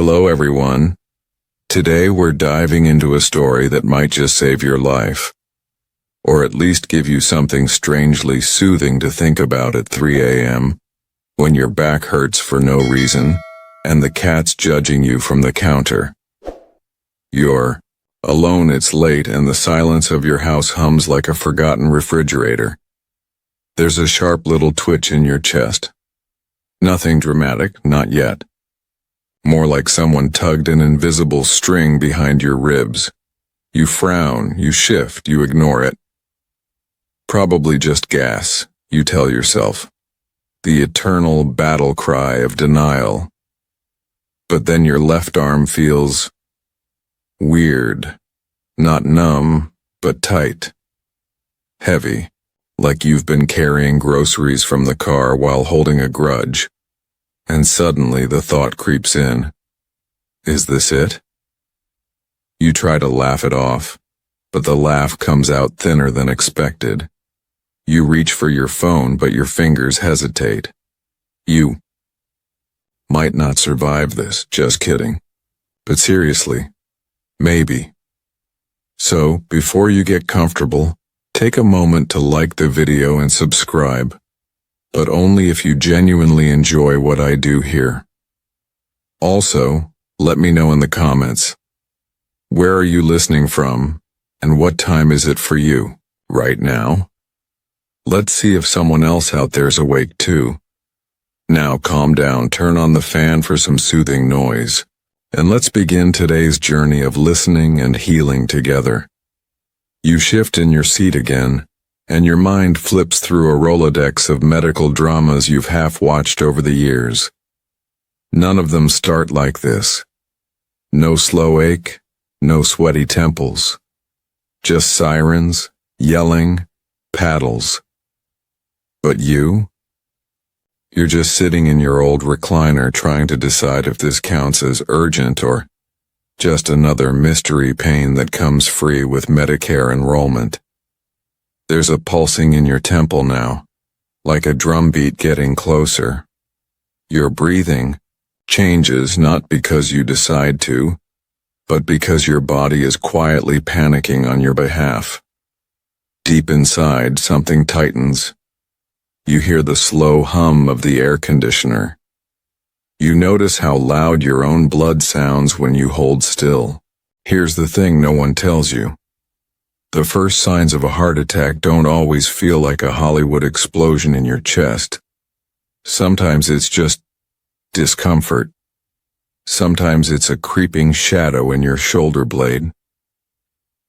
Hello everyone. Today we're diving into a story that might just save your life, or at least give you something strangely soothing to think about at 3 a.m. when your back hurts for no reason and the cat's judging you from the counter. You're alone, it's late, and the silence of your house hums like a forgotten refrigerator. There's a sharp little twitch in your chest. Nothing dramatic, not yet. More like someone tugged an invisible string behind your ribs. You frown, you shift, you ignore it. Probably just gas, you tell yourself. The eternal battle cry of denial. But then your left arm feels weird. Not numb, but tight. Heavy, like you've been carrying groceries from the car while holding a grudge. And suddenly the thought creeps in. Is this it? You try to laugh it off, but the laugh comes out thinner than expected. You reach for your phone, but your fingers hesitate. You might not survive this, just kidding. But seriously, maybe. So, before you get comfortable, take a moment to like the video and subscribe. But only if you genuinely enjoy what I do here. Also, let me know in the comments. Where are you listening from, and what time is it for you, right now? Let's see if someone else out there's awake too. Now calm down, turn on the fan for some soothing noise, and let's begin today's journey of listening and healing together. You shift in your seat again, and your mind flips through a Rolodex of medical dramas you've half-watched over the years. None of them start like this. No slow ache, no sweaty temples. Just sirens, yelling, paddles. But you're just sitting in your old recliner trying to decide if this counts as urgent or just another mystery pain that comes free with Medicare enrollment. There's a pulsing in your temple now, like a drumbeat getting closer. Your breathing changes not because you decide to, but because your body is quietly panicking on your behalf. Deep inside, something tightens. You hear the slow hum of the air conditioner. You notice how loud your own blood sounds when you hold still. Here's the thing no one tells you. The first signs of a heart attack don't always feel like a Hollywood explosion in your chest. Sometimes it's just discomfort. Sometimes it's a creeping shadow in your shoulder blade.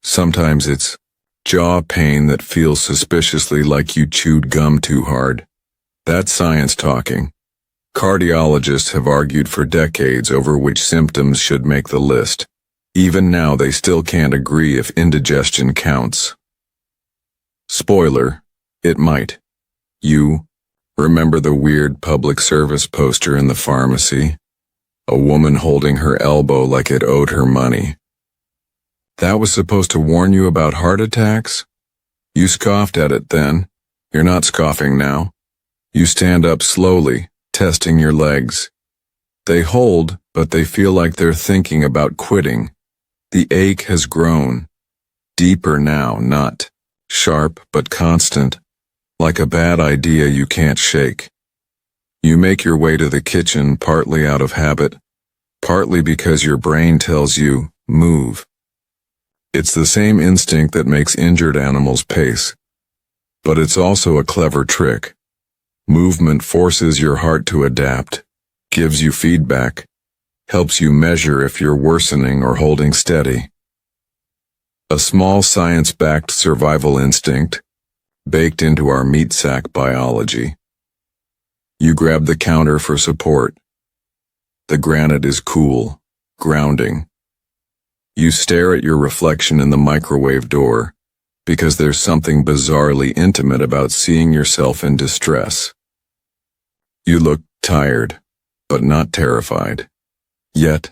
Sometimes it's jaw pain that feels suspiciously like you chewed gum too hard. That's science talking. Cardiologists have argued for decades over which symptoms should make the list. Even now they still can't agree if indigestion counts. Spoiler, it might. You remember the weird public service poster in the pharmacy? A woman holding her elbow like it owed her money. That was supposed to warn you about heart attacks? You scoffed at it then. You're not scoffing now. You stand up slowly, testing your legs. They hold, but they feel like they're thinking about quitting. The ache has grown. Deeper now, not sharp but constant, like a bad idea you can't shake. You make your way to the kitchen, partly out of habit, partly because your brain tells you, move. It's the same instinct that makes injured animals pace. But it's also a clever trick. Movement forces your heart to adapt, gives you feedback, helps you measure if you're worsening or holding steady. A small science-backed survival instinct, baked into our meat sack biology. You grab the counter for support. The granite is cool, grounding. You stare at your reflection in the microwave door, because there's something bizarrely intimate about seeing yourself in distress. You look tired, but not terrified. Yet,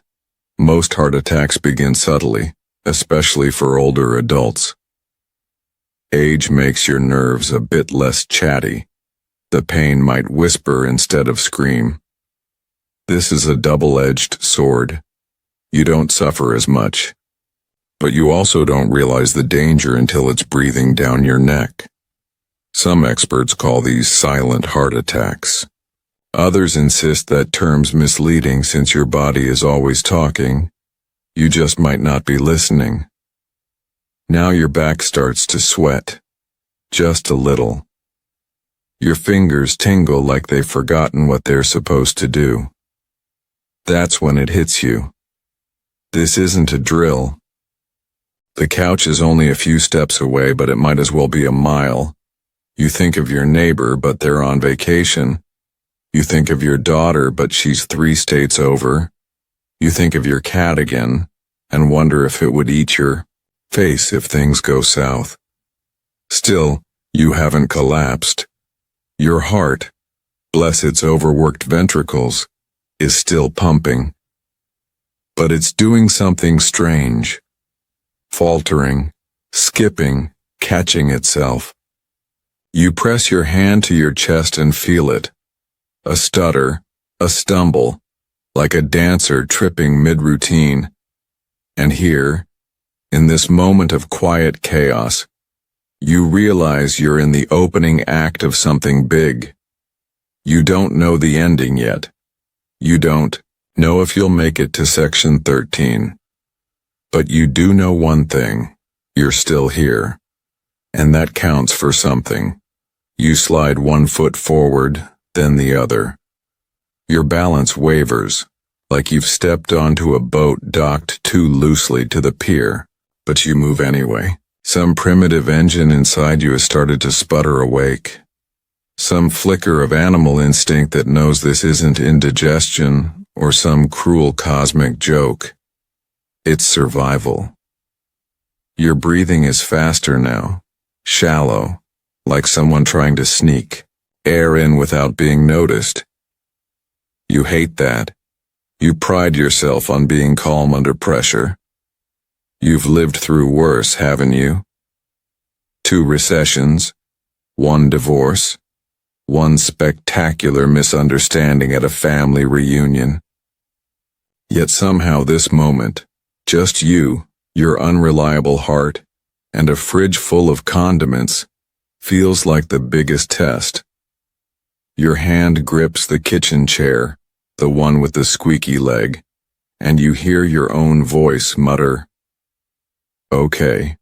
most heart attacks begin subtly, especially for older adults. Age makes your nerves a bit less chatty. The pain might whisper instead of scream. This is a double-edged sword. You don't suffer as much. But you also don't realize the danger until it's breathing down your neck. Some experts call these silent heart attacks. Others insist that term's misleading since your body is always talking. You just might not be listening. Now your back starts to sweat. Just a little. Your fingers tingle like they've forgotten what they're supposed to do. That's when it hits you. This isn't a drill. The couch is only a few steps away, but it might as well be a mile. You think of your neighbor, but they're on vacation. You think of your daughter, but she's 3 states over. You think of your cat again, and wonder if it would eat your face if things go south. Still, you haven't collapsed. Your heart, bless its overworked ventricles, is still pumping. But it's doing something strange. Faltering, skipping, catching itself. You press your hand to your chest and feel it. A stutter, a stumble, like a dancer tripping mid-routine. And here, in this moment of quiet chaos, you realize you're in the opening act of something big. You don't know the ending yet. You don't know if you'll make it to section 13. But you do know one thing, you're still here. And that counts for something. You slide one foot forward, then the other. Your balance wavers, like you've stepped onto a boat docked too loosely to the pier, but you move anyway. Some primitive engine inside you has started to sputter awake. Some flicker of animal instinct that knows this isn't indigestion or some cruel cosmic joke. It's survival. Your breathing is faster now, shallow, like someone trying to sneak air in without being noticed. You hate that. You pride yourself on being calm under pressure. You've lived through worse, haven't you? 2 recessions, 1 divorce, 1 spectacular misunderstanding at a family reunion. Yet somehow this moment, just you, your unreliable heart, and a fridge full of condiments, feels like the biggest test. Your hand grips the kitchen chair, the one with the squeaky leg, and you hear your own voice mutter, "Okay.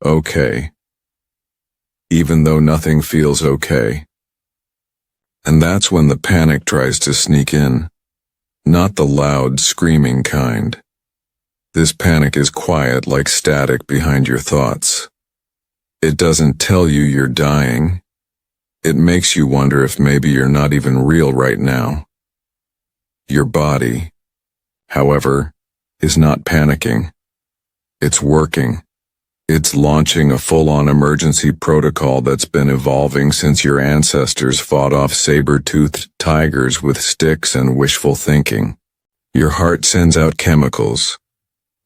Okay." Even though nothing feels okay. And that's when the panic tries to sneak in. Not the loud, screaming kind. This panic is quiet like static behind your thoughts. It doesn't tell you you're dying. It makes you wonder if maybe you're not even real right now. Your body, however, is not panicking. It's working. It's launching a full-on emergency protocol that's been evolving since your ancestors fought off saber-toothed tigers with sticks and wishful thinking. Your heart sends out chemicals,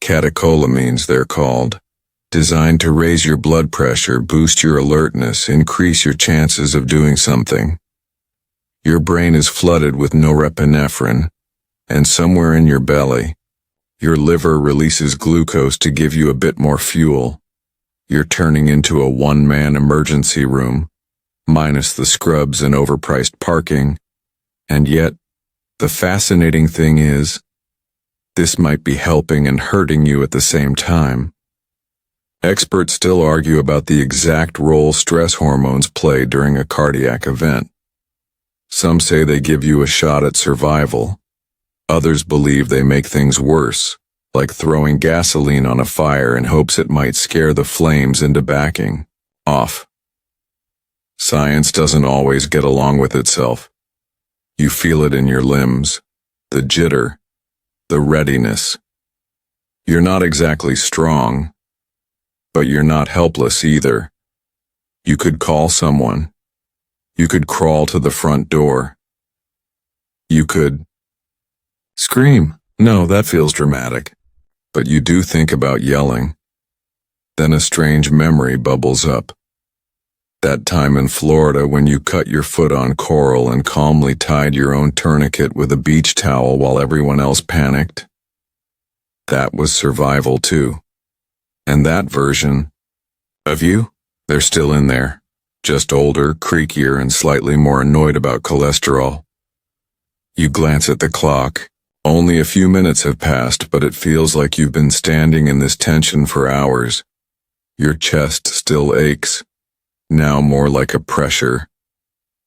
catecholamines they're called, designed to raise your blood pressure, boost your alertness, increase your chances of doing something. Your brain is flooded with norepinephrine, and somewhere in your belly, your liver releases glucose to give you a bit more fuel. You're turning into a one-man emergency room, minus the scrubs and overpriced parking. And yet, the fascinating thing is, this might be helping and hurting you at the same time. Experts still argue about the exact role stress hormones play during a cardiac event. Some say they give you a shot at survival. Others believe they make things worse, like throwing gasoline on a fire in hopes it might scare the flames into backing off. Science doesn't always get along with itself. You feel it in your limbs, the jitter, the readiness. You're not exactly strong, but you're not helpless either. You could call someone. You could crawl to the front door. You could scream. No, that feels dramatic. But you do think about yelling. Then a strange memory bubbles up. That time in Florida when you cut your foot on coral and calmly tied your own tourniquet with a beach towel while everyone else panicked. That was survival too. And that version of you, they're still in there, just older, creakier, and slightly more annoyed about cholesterol. You glance at the clock. Only a few minutes have passed, but it feels like you've been standing in this tension for hours. Your chest still aches, now more like a pressure.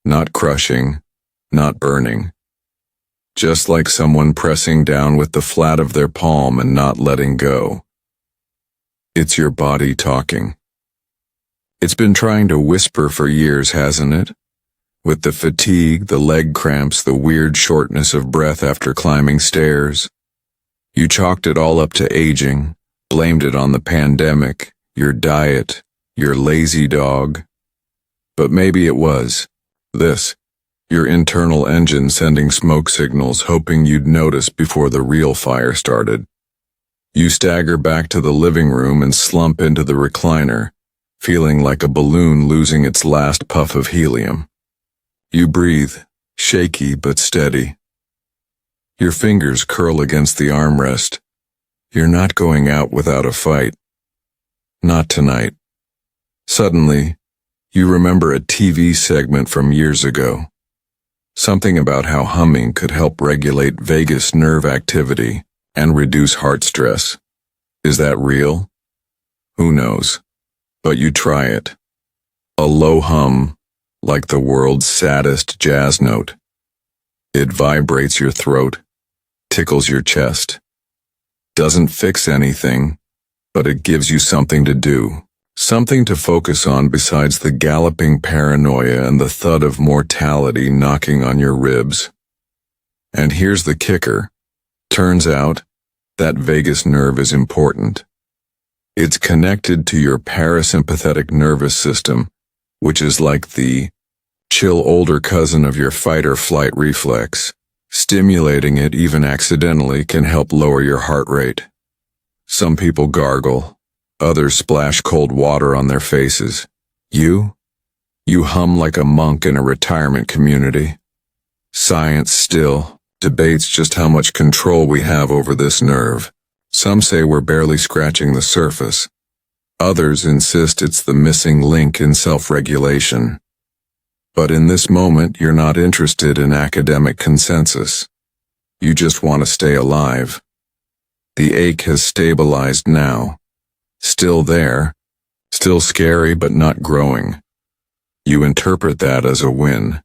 Not crushing, not burning. Just like someone pressing down with the flat of their palm and not letting go. It's your body talking. It's been trying to whisper for years, hasn't it? With the fatigue, the leg cramps, the weird shortness of breath after climbing stairs. You chalked it all up to aging, blamed it on the pandemic, your diet, your lazy dog. But maybe it was this, your internal engine sending smoke signals hoping you'd notice before the real fire started. You stagger back to the living room and slump into the recliner, feeling like a balloon losing its last puff of helium. You breathe, shaky but steady. Your fingers curl against the armrest. You're not going out without a fight. Not tonight. Suddenly, you remember a TV segment from years ago. Something about how humming could help regulate vagus nerve activity and reduce heart stress. Is that real? Who knows? But you try it. A low hum, like the world's saddest jazz note. It vibrates your throat, tickles your chest. Doesn't fix anything, but it gives you something to do, something to focus on besides the galloping paranoia and the thud of mortality knocking on your ribs. And here's the kicker. Turns out, that vagus nerve is important. It's connected to your parasympathetic nervous system, which is like the chill older cousin of your fight or flight reflex. Stimulating it even accidentally can help lower your heart rate. Some people gargle, others splash cold water on their faces. You hum like a monk in a retirement community. Science still debates just how much control we have over this nerve. Some say we're barely scratching the surface. Others insist it's the missing link in self-regulation. But in this moment, you're not interested in academic consensus. You just want to stay alive. The ache has stabilized now. Still there, still scary but not growing. You interpret that as a win.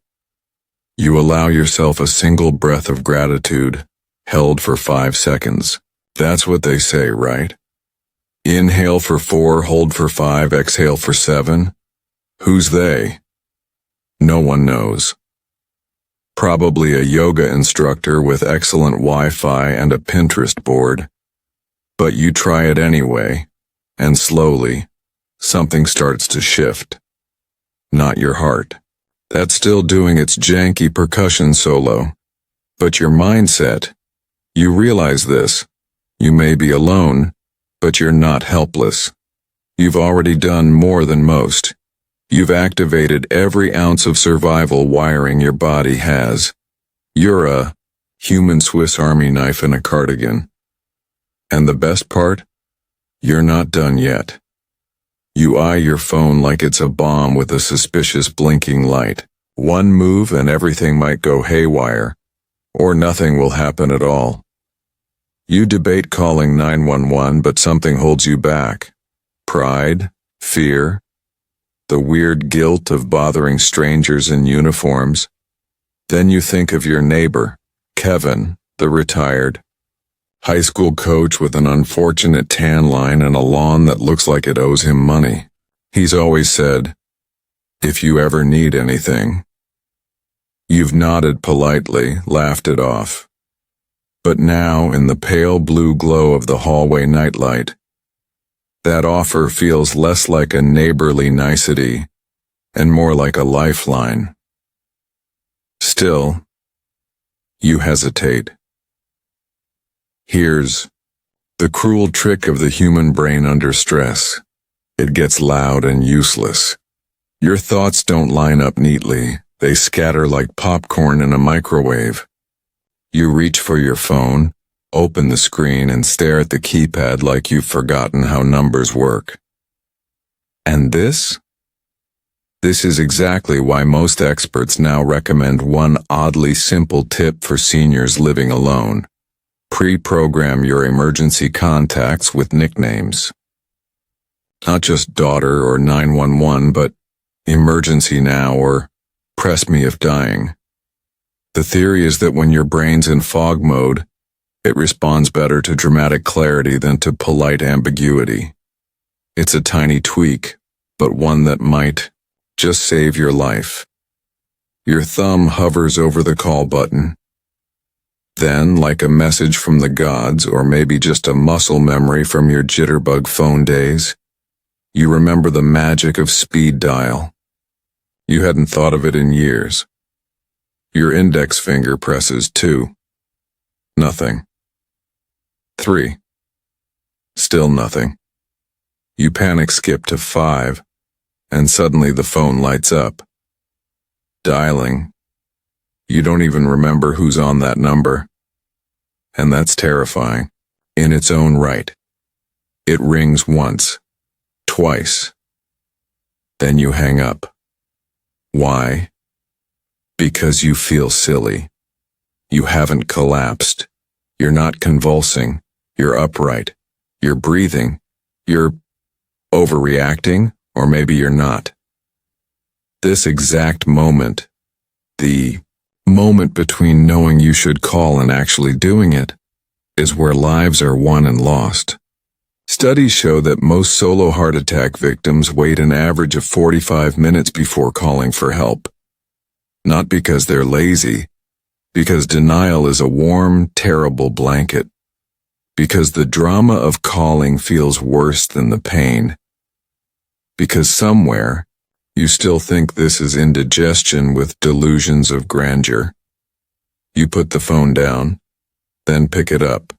You allow yourself a single breath of gratitude, held for 5 seconds. That's what they say, right? Inhale for 4, hold for 5, exhale for 7. Who's they? No one knows. Probably a yoga instructor with excellent Wi-Fi and a Pinterest board. But you try it anyway, and slowly, something starts to shift. Not your heart. That's still doing its janky percussion solo. But your mindset. You realize this. You may be alone, but you're not helpless. You've already done more than most. You've activated every ounce of survival wiring your body has. You're a human Swiss Army knife in a cardigan. And the best part? You're not done yet. You eye your phone like it's a bomb with a suspicious blinking light. One move and everything might go haywire, or nothing will happen at all. You debate calling 911, but something holds you back. Pride, fear, the weird guilt of bothering strangers in uniforms. Then you think of your neighbor, Kevin, the retired high school coach with an unfortunate tan line and a lawn that looks like it owes him money. He's always said, "If you ever need anything." You've nodded politely, laughed it off. But now, in the pale blue glow of the hallway nightlight, that offer feels less like a neighborly nicety and more like a lifeline. Still, you hesitate. Here's the cruel trick of the human brain under stress. It gets loud and useless. Your thoughts don't line up neatly. They scatter like popcorn in a microwave. You reach for your phone, open the screen and stare at the keypad like you've forgotten how numbers work. And this is exactly why most experts now recommend one oddly simple tip for seniors living alone. Pre-program your emergency contacts with nicknames. Not just daughter or 911, but emergency now or press me if dying. The theory is that when your brain's in fog mode, it responds better to dramatic clarity than to polite ambiguity. It's a tiny tweak, but one that might just save your life. Your thumb hovers over the call button. Then, like a message from the gods, or maybe just a muscle memory from your jitterbug phone days, you remember the magic of speed dial. You hadn't thought of it in years. Your index finger presses 2. Nothing. 3. Still nothing. You panic skip to 5, and suddenly the phone lights up. Dialing. You don't even remember who's on that number. And that's terrifying, in its own right. It rings once, twice. Then you hang up. Why? Because you feel silly. You haven't collapsed. You're not convulsing. You're upright. You're breathing. You're overreacting, or maybe you're not. This exact moment, the moment between knowing you should call and actually doing it, is where lives are won and lost. Studies show that most solo heart attack victims wait an average of 45 minutes before calling for help. Not because they're lazy, because denial is a warm, terrible blanket. Because the drama of calling feels worse than the pain. Because somewhere, you still think this is indigestion with delusions of grandeur. You put the phone down, then pick it up,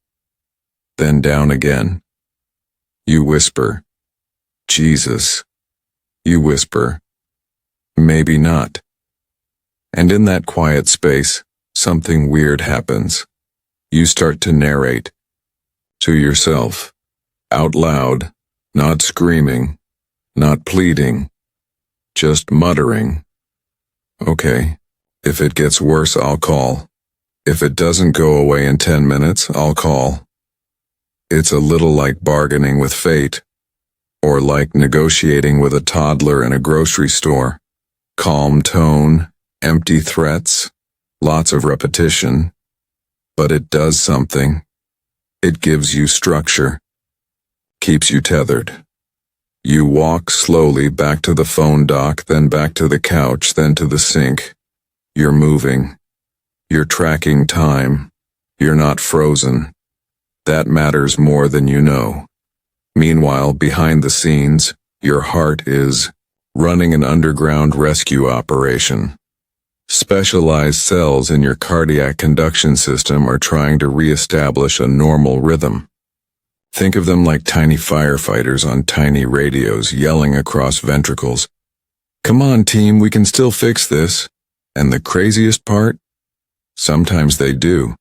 then down again. You whisper, Jesus. You whisper, maybe not. And in that quiet space, something weird happens. You start to narrate. To yourself. Out loud. Not screaming. Not pleading. Just muttering. Okay. If it gets worse, I'll call. If it doesn't go away in 10 minutes, I'll call. It's a little like bargaining with fate. Or like negotiating with a toddler in a grocery store. Calm tone, empty threats, lots of repetition. But it does something. It gives you structure. Keeps you tethered. You walk slowly back to the phone dock, then back to the couch, then to the sink. You're moving. You're tracking time. You're not frozen. That matters more than you know. Meanwhile, behind the scenes, your heart is running an underground rescue operation. Specialized cells in your cardiac conduction system are trying to re-establish a normal rhythm. Think of them like tiny firefighters on tiny radios yelling across ventricles. Come on, team, we can still fix this. And the craziest part? Sometimes they do.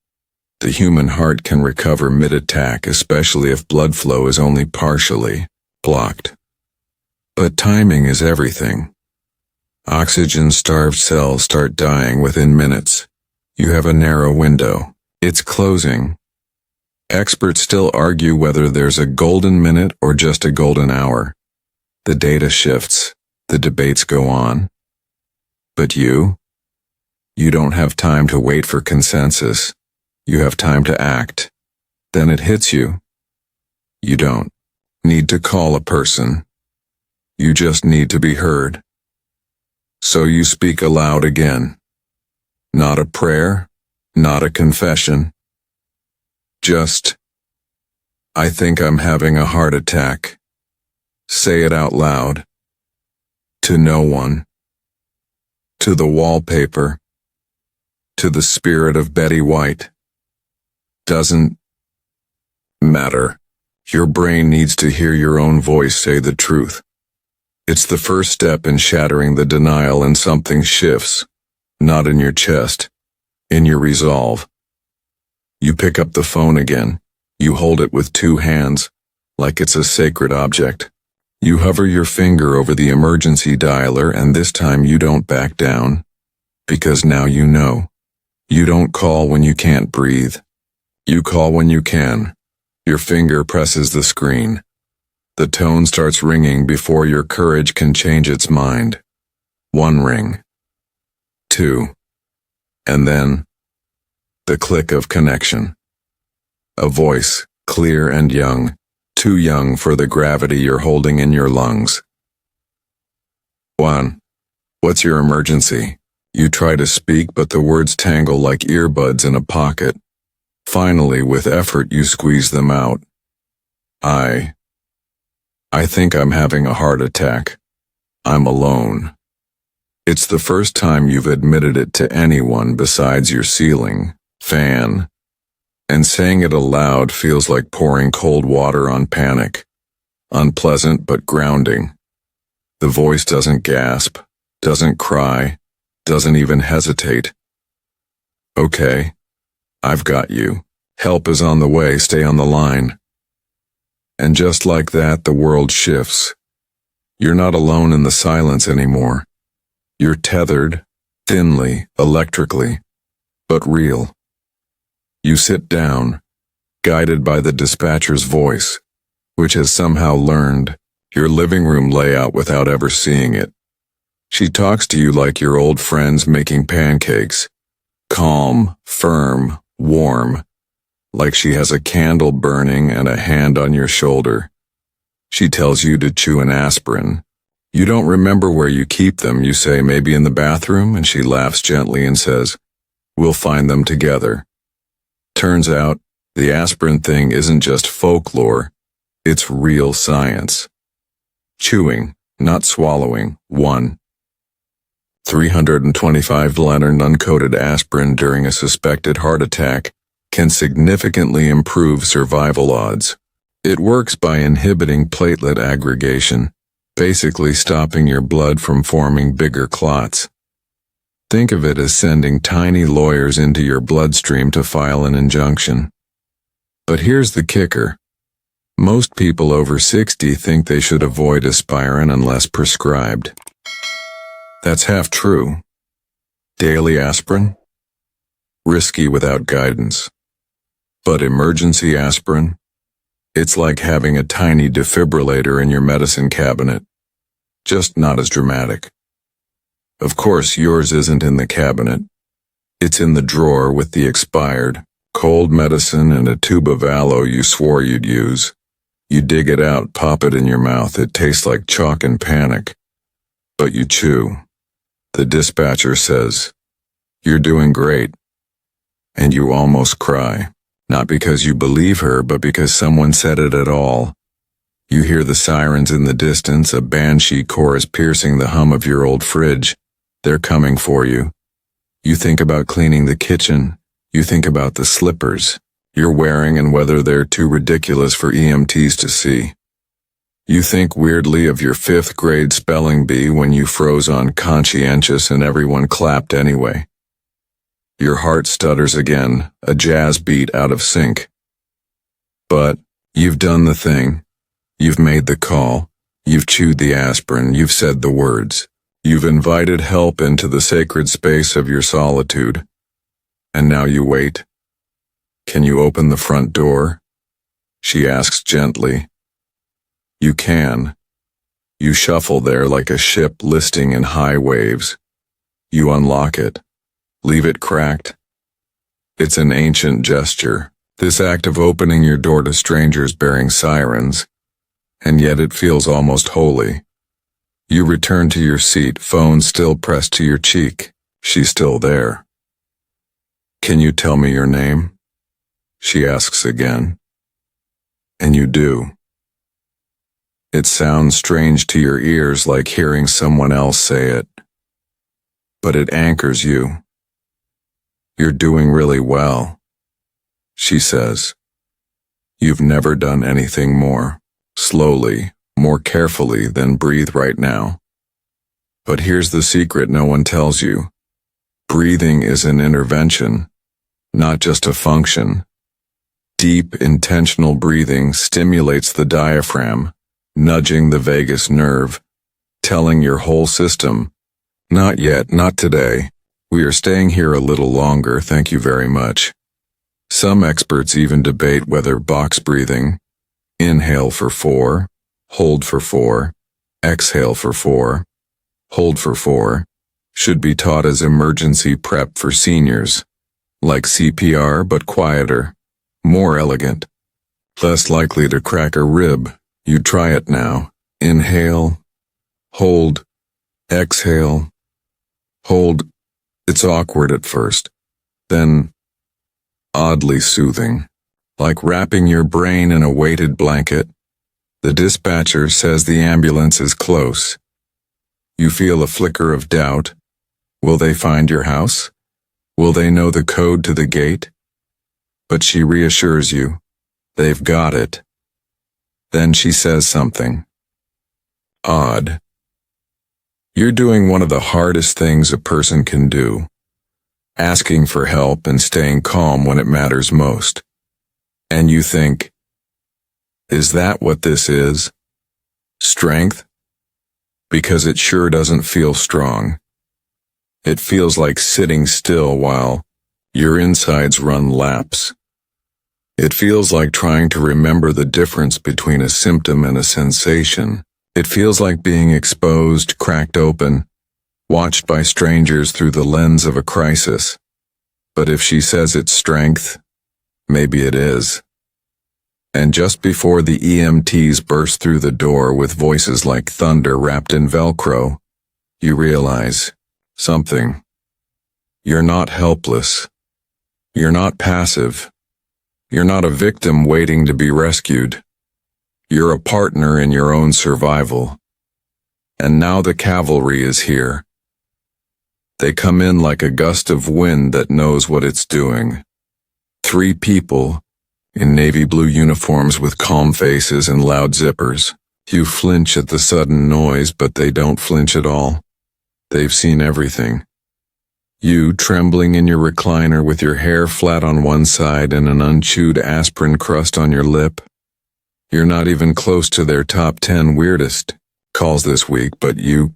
The human heart can recover mid-attack, especially if blood flow is only partially blocked. But timing is everything. Oxygen-starved cells start dying within minutes. You have a narrow window. It's closing. Experts still argue whether there's a golden minute or just a golden hour. The data shifts. The debates go on. But you don't have time to wait for consensus. You have time to act. Then it hits you. You don't need to call a person. You just need to be heard. So you speak aloud again. Not a prayer, not a confession. Just, I think I'm having a heart attack. Say it out loud. To no one. To the wallpaper. To the spirit of Betty White. Doesn't matter. Your brain needs to hear your own voice say the truth. It's the first step in shattering the denial, and something shifts. Not in your chest. In your resolve. You pick up the phone again. You hold it with two hands, like it's a sacred object. You hover your finger over the emergency dialer, and this time you don't back down. Because now you know. You don't call when you can't breathe. You call when you can. Your finger presses the screen. The tone starts ringing before your courage can change its mind. 1 ring. 2. And then, the click of connection. A voice, clear and young, too young for the gravity you're holding in your lungs. 1. What's your emergency? You try to speak, but the words tangle like earbuds in a pocket. Finally, with effort, you squeeze them out. I think I'm having a heart attack. I'm alone. It's the first time you've admitted it to anyone besides your ceiling fan. And saying it aloud feels like pouring cold water on panic. Unpleasant but grounding. The voice doesn't gasp, doesn't cry, doesn't even hesitate. Okay, I've got you. Help is on the way, stay on the line. And just like that, the world shifts. You're not alone in the silence anymore. You're tethered, thinly, electrically, but real. You sit down, guided by the dispatcher's voice, which has somehow learned your living room layout without ever seeing it. She talks to you like your old friends making pancakes, calm, firm, warm, like she has a candle burning and a hand on your shoulder. She tells you to chew an aspirin. You don't remember where you keep them. You say maybe in the bathroom, and she laughs gently and says, "We'll find them together." Turns out, the aspirin thing isn't just folklore, it's real science. Chewing, not swallowing. 1. 325 Leonard uncoated aspirin during a suspected heart attack can significantly improve survival odds. It works by inhibiting platelet aggregation, basically stopping your blood from forming bigger clots. Think of it as sending tiny lawyers into your bloodstream to file an injunction. But here's the kicker. Most people over 60 think they should avoid aspirin unless prescribed. That's half true. Daily aspirin? Risky without guidance. But emergency aspirin? It's like having a tiny defibrillator in your medicine cabinet. Just not as dramatic. Of course, yours isn't in the cabinet. It's in the drawer with the expired, cold medicine and a tube of aloe you swore you'd use. You dig it out, pop it in your mouth. It tastes like chalk and panic. But you chew. The dispatcher says, "You're doing great." And you almost cry. Not because you believe her, but because someone said it at all. You hear the sirens in the distance, a banshee chorus piercing the hum of your old fridge. They're coming for you. You think about cleaning the kitchen. You think about the slippers you're wearing and whether they're too ridiculous for EMTs to see. You think weirdly of your 5th grade spelling bee when you froze on conscientious and everyone clapped anyway. Your heart stutters again, a jazz beat out of sync. But you've done the thing. You've made the call. You've chewed the aspirin. You've said the words. You've invited help into the sacred space of your solitude. And now you wait. Can you open the front door? She asks gently. You can. You shuffle there like a ship listing in high waves. You unlock it. Leave it cracked. It's an ancient gesture, this act of opening your door to strangers bearing sirens, and yet it feels almost holy. You return to your seat, phone still pressed to your cheek. She's still there. Can you tell me your name? She asks again. And you do. It sounds strange to your ears, like hearing someone else say it. But it anchors you. You're doing really well, she says. You've never done anything more slowly, more carefully than breathe right now. But here's the secret no one tells you. Breathing is an intervention, not just a function. Deep, intentional breathing stimulates the diaphragm, nudging the vagus nerve, telling your whole system, "Not yet, not today. We are staying here a little longer, thank you very much." Some experts even debate whether box breathing, inhale for 4, hold for 4, exhale for 4, hold for 4, should be taught as emergency prep for seniors, like CPR but quieter, more elegant, less likely to crack a rib. You try it now. Inhale, hold, exhale, hold. It's awkward at first, then oddly soothing, like wrapping your brain in a weighted blanket. The dispatcher says the ambulance is close. You feel a flicker of doubt. Will they find your house? Will they know the code to the gate? But she reassures you. They've got it. Then she says something odd. You're doing one of the hardest things a person can do, asking for help and staying calm when it matters most. And you think, is that what this is? Strength? Because it sure doesn't feel strong. It feels like sitting still while your insides run laps. It feels like trying to remember the difference between a symptom and a sensation. It feels like being exposed, cracked open, watched by strangers through the lens of a crisis. But if she says it's strength, maybe it is. And just before the EMTs burst through the door with voices like thunder wrapped in Velcro, you realize something. You're not helpless. You're not passive. You're not a victim waiting to be rescued. You're a partner in your own survival. And now the cavalry is here. They come in like a gust of wind that knows what it's doing. 3 people, in navy blue uniforms with calm faces and loud zippers. You flinch at the sudden noise, but they don't flinch at all. They've seen everything. You, trembling in your recliner with your hair flat on one side and an unchewed aspirin crust on your lip. You're not even close to their top 10 weirdest calls this week, but you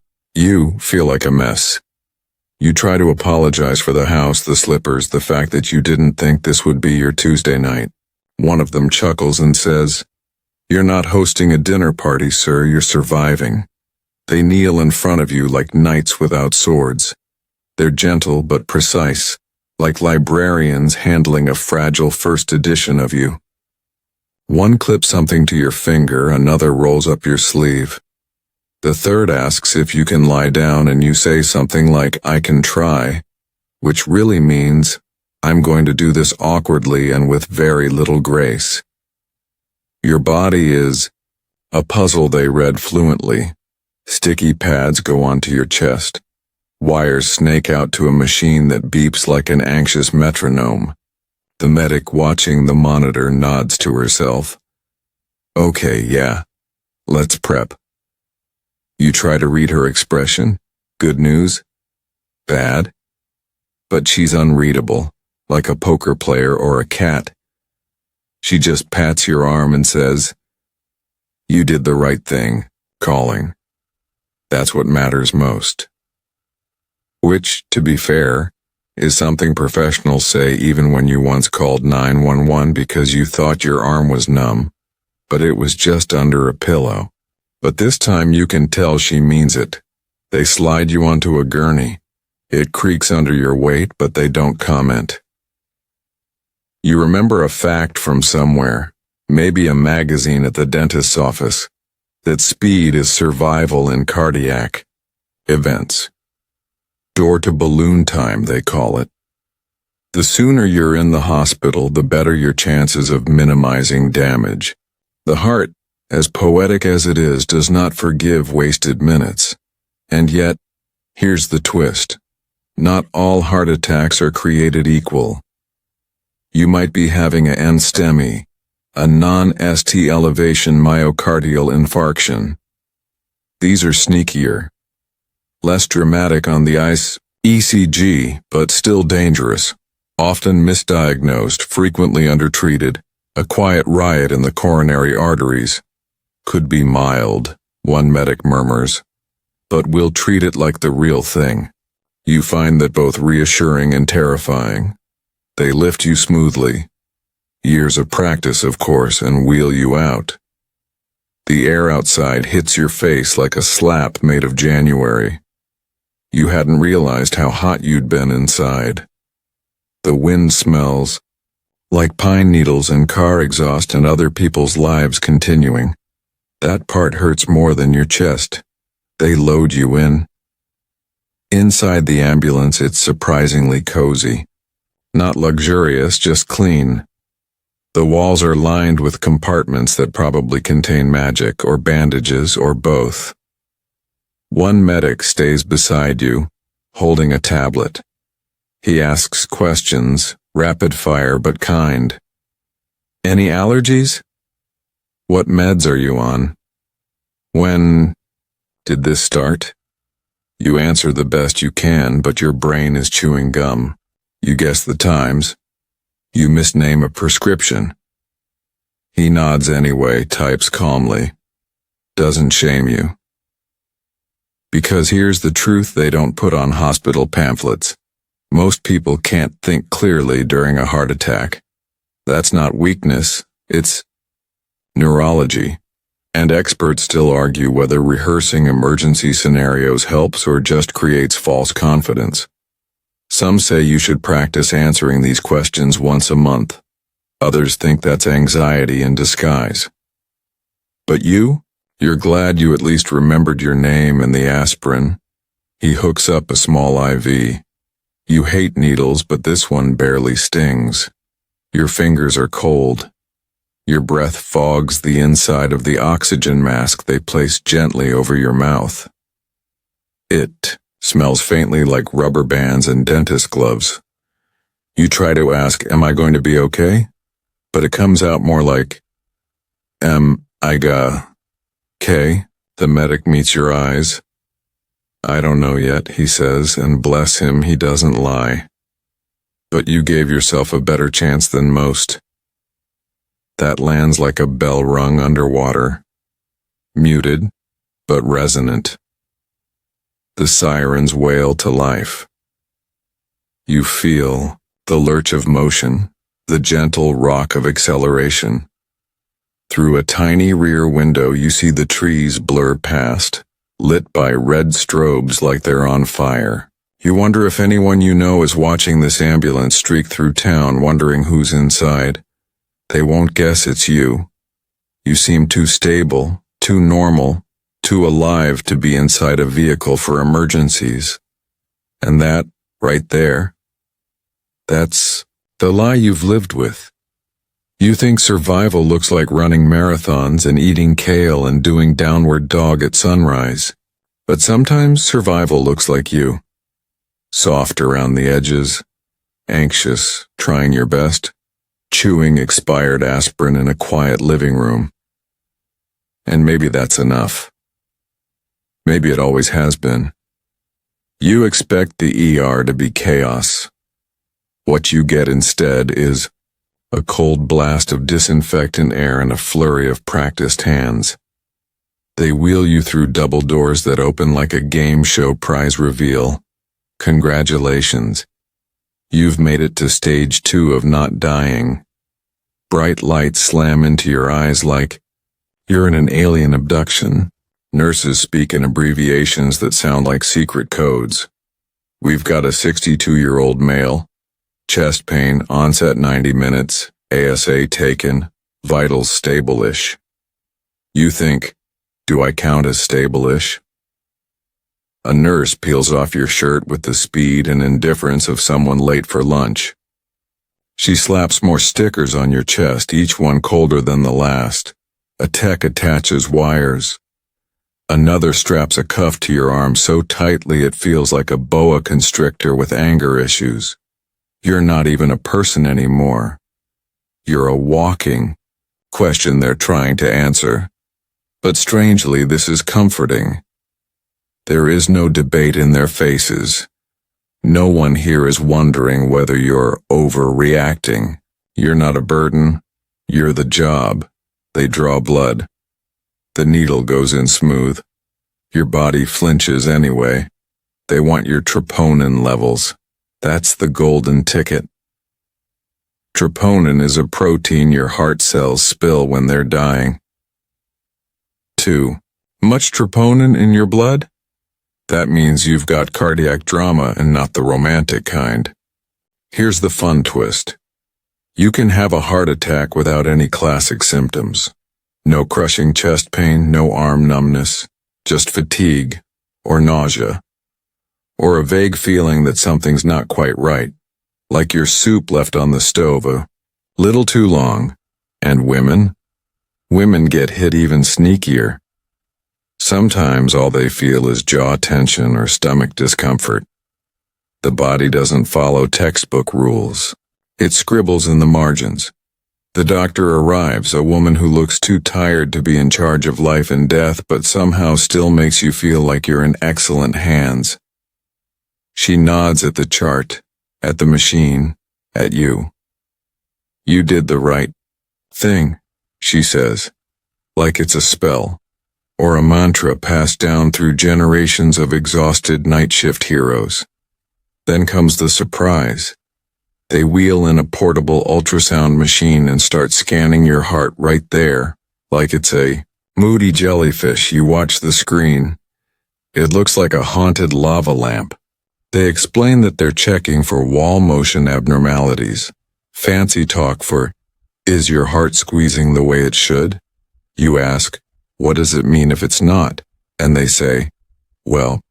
feel like a mess. You try to apologize for the house, the slippers, the fact that you didn't think this would be your Tuesday night. One of them chuckles and says, "You're not hosting a dinner party, sir, you're surviving." They kneel in front of you like knights without swords. They're gentle but precise, like librarians handling a fragile first edition of you. One clips something to your finger, another rolls up your sleeve. The third asks if you can lie down, and you say something like, "I can try," which really means, "I'm going to do this awkwardly and with very little grace." Your body is a puzzle they read fluently. Sticky pads go onto your chest. Wires snake out to a machine that beeps like an anxious metronome. The medic watching the monitor nods to herself. Okay, yeah. Let's prep. You try to read her expression. Good news? Bad? But she's unreadable, like a poker player or a cat. She just pats your arm and says, "You did the right thing, calling. That's what matters most." Which, to be fair, is something professionals say even when you once called 911 because you thought your arm was numb, but it was just under a pillow. But this time you can tell she means it. They slide you onto a gurney. It creaks under your weight, but they don't comment. You remember a fact from somewhere, maybe a magazine at the dentist's office, that speed is survival in cardiac events. Door to balloon time, they call it. The sooner you're in the hospital, the better your chances of minimizing damage. The heart, as poetic as it is, does not forgive wasted minutes. And yet, here's the twist. Not all heart attacks are created equal. You might be having a NSTEMI, a non-ST elevation myocardial infarction. These are sneakier, less dramatic on the ECG, but still dangerous. Often misdiagnosed, frequently undertreated, a quiet riot in the coronary arteries. Could be mild, one medic murmurs, but we'll treat it like the real thing. You find that both reassuring and terrifying. They lift you smoothly. Years of practice, of course, and wheel you out. The air outside hits your face like a slap made of January. You hadn't realized how hot you'd been inside. The wind smells like pine needles and car exhaust and other people's lives continuing. That part hurts more than your chest. They load you in. Inside the ambulance, it's surprisingly cozy. Not luxurious, just clean. The walls are lined with compartments that probably contain magic or bandages or both. One medic stays beside you, holding a tablet. He asks questions, rapid fire but kind. Any allergies? What meds are you on? When did this start? You answer the best you can, but your brain is chewing gum. You guess the times. You misname a prescription. He nods anyway, types calmly. Doesn't shame you. Because here's the truth they don't put on hospital pamphlets. Most people can't think clearly during a heart attack. That's not weakness, it's neurology. And experts still argue whether rehearsing emergency scenarios helps or just creates false confidence. Some say you should practice answering these questions once a month. Others think that's anxiety in disguise. But you're glad you at least remembered your name and the aspirin. He hooks up a small IV. You hate needles, but this one barely stings. Your fingers are cold. Your breath fogs the inside of the oxygen mask they place gently over your mouth. It smells faintly like rubber bands and dentist gloves. You try to ask, am I going to be okay? But it comes out more like, okay? The medic meets your eyes. I don't know yet, he says, and bless him, he doesn't lie. But you gave yourself a better chance than most. That lands like a bell rung underwater. Muted, but resonant. The sirens wail to life. You feel the lurch of motion, the gentle rock of acceleration. Through a tiny rear window you see the trees blur past, lit by red strobes like they're on fire. You wonder if anyone you know is watching this ambulance streak through town, wondering who's inside. They won't guess it's you. You seem too stable, too normal, too alive to be inside a vehicle for emergencies. And that, right there, that's the lie you've lived with. You think survival looks like running marathons and eating kale and doing downward dog at sunrise. But sometimes survival looks like you. Soft around the edges, anxious, trying your best, chewing expired aspirin in a quiet living room. And maybe that's enough. Maybe it always has been. You expect the ER to be chaos. What you get instead is a cold blast of disinfectant air and a flurry of practiced hands. They wheel you through double doors that open like a game show prize reveal. Congratulations. You've made it to stage 2 of not dying. Bright lights slam into your eyes like you're in an alien abduction. Nurses speak in abbreviations that sound like secret codes. We've got a 62-year-old male. Chest pain, onset 90 minutes, ASA taken, vitals stable-ish. You think, do I count as stable-ish? A nurse peels off your shirt with the speed and indifference of someone late for lunch. She slaps more stickers on your chest, each one colder than the last. A tech attaches wires. Another straps a cuff to your arm so tightly it feels like a boa constrictor with anger issues. You're not even a person anymore. You're a walking question they're trying to answer. But strangely, this is comforting. There is no debate in their faces. No one here is wondering whether you're overreacting. You're not a burden. You're the job. They draw blood. The needle goes in smooth. Your body flinches anyway. They want your troponin levels. That's the golden ticket. Troponin is a protein your heart cells spill when they're dying. 2. Much troponin in your blood? That means you've got cardiac drama and not the romantic kind. Here's the fun twist. You can have a heart attack without any classic symptoms. No crushing chest pain, no arm numbness, just fatigue or nausea, or a vague feeling that something's not quite right, like your soup left on the stove a little too long. And women? Women get hit even sneakier. Sometimes all they feel is jaw tension or stomach discomfort. The body doesn't follow textbook rules. It scribbles in the margins. The doctor arrives, a woman who looks too tired to be in charge of life and death, but somehow still makes you feel like you're in excellent hands. She nods at the chart, at the machine, at you. You did the right thing, she says, like it's a spell, or a mantra passed down through generations of exhausted night shift heroes. Then comes the surprise. They wheel in a portable ultrasound machine and start scanning your heart right there, like it's a moody jellyfish. You watch the screen. It looks like a haunted lava lamp. They explain that they're checking for wall motion abnormalities. Fancy talk for, is your heart squeezing the way it should? You ask, what does it mean if it's not? And they say, well,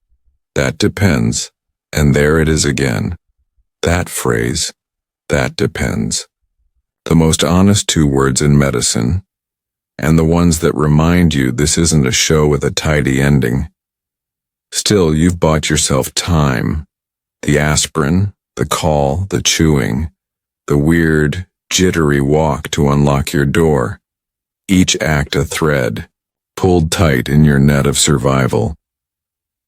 that depends. And there it is again. That phrase. That depends. The most honest 2 words in medicine, and the ones that remind you this isn't a show with a tidy ending. Still, you've bought yourself time. The aspirin, the call, the chewing, the weird, jittery walk to unlock your door. Each act a thread, pulled tight in your net of survival.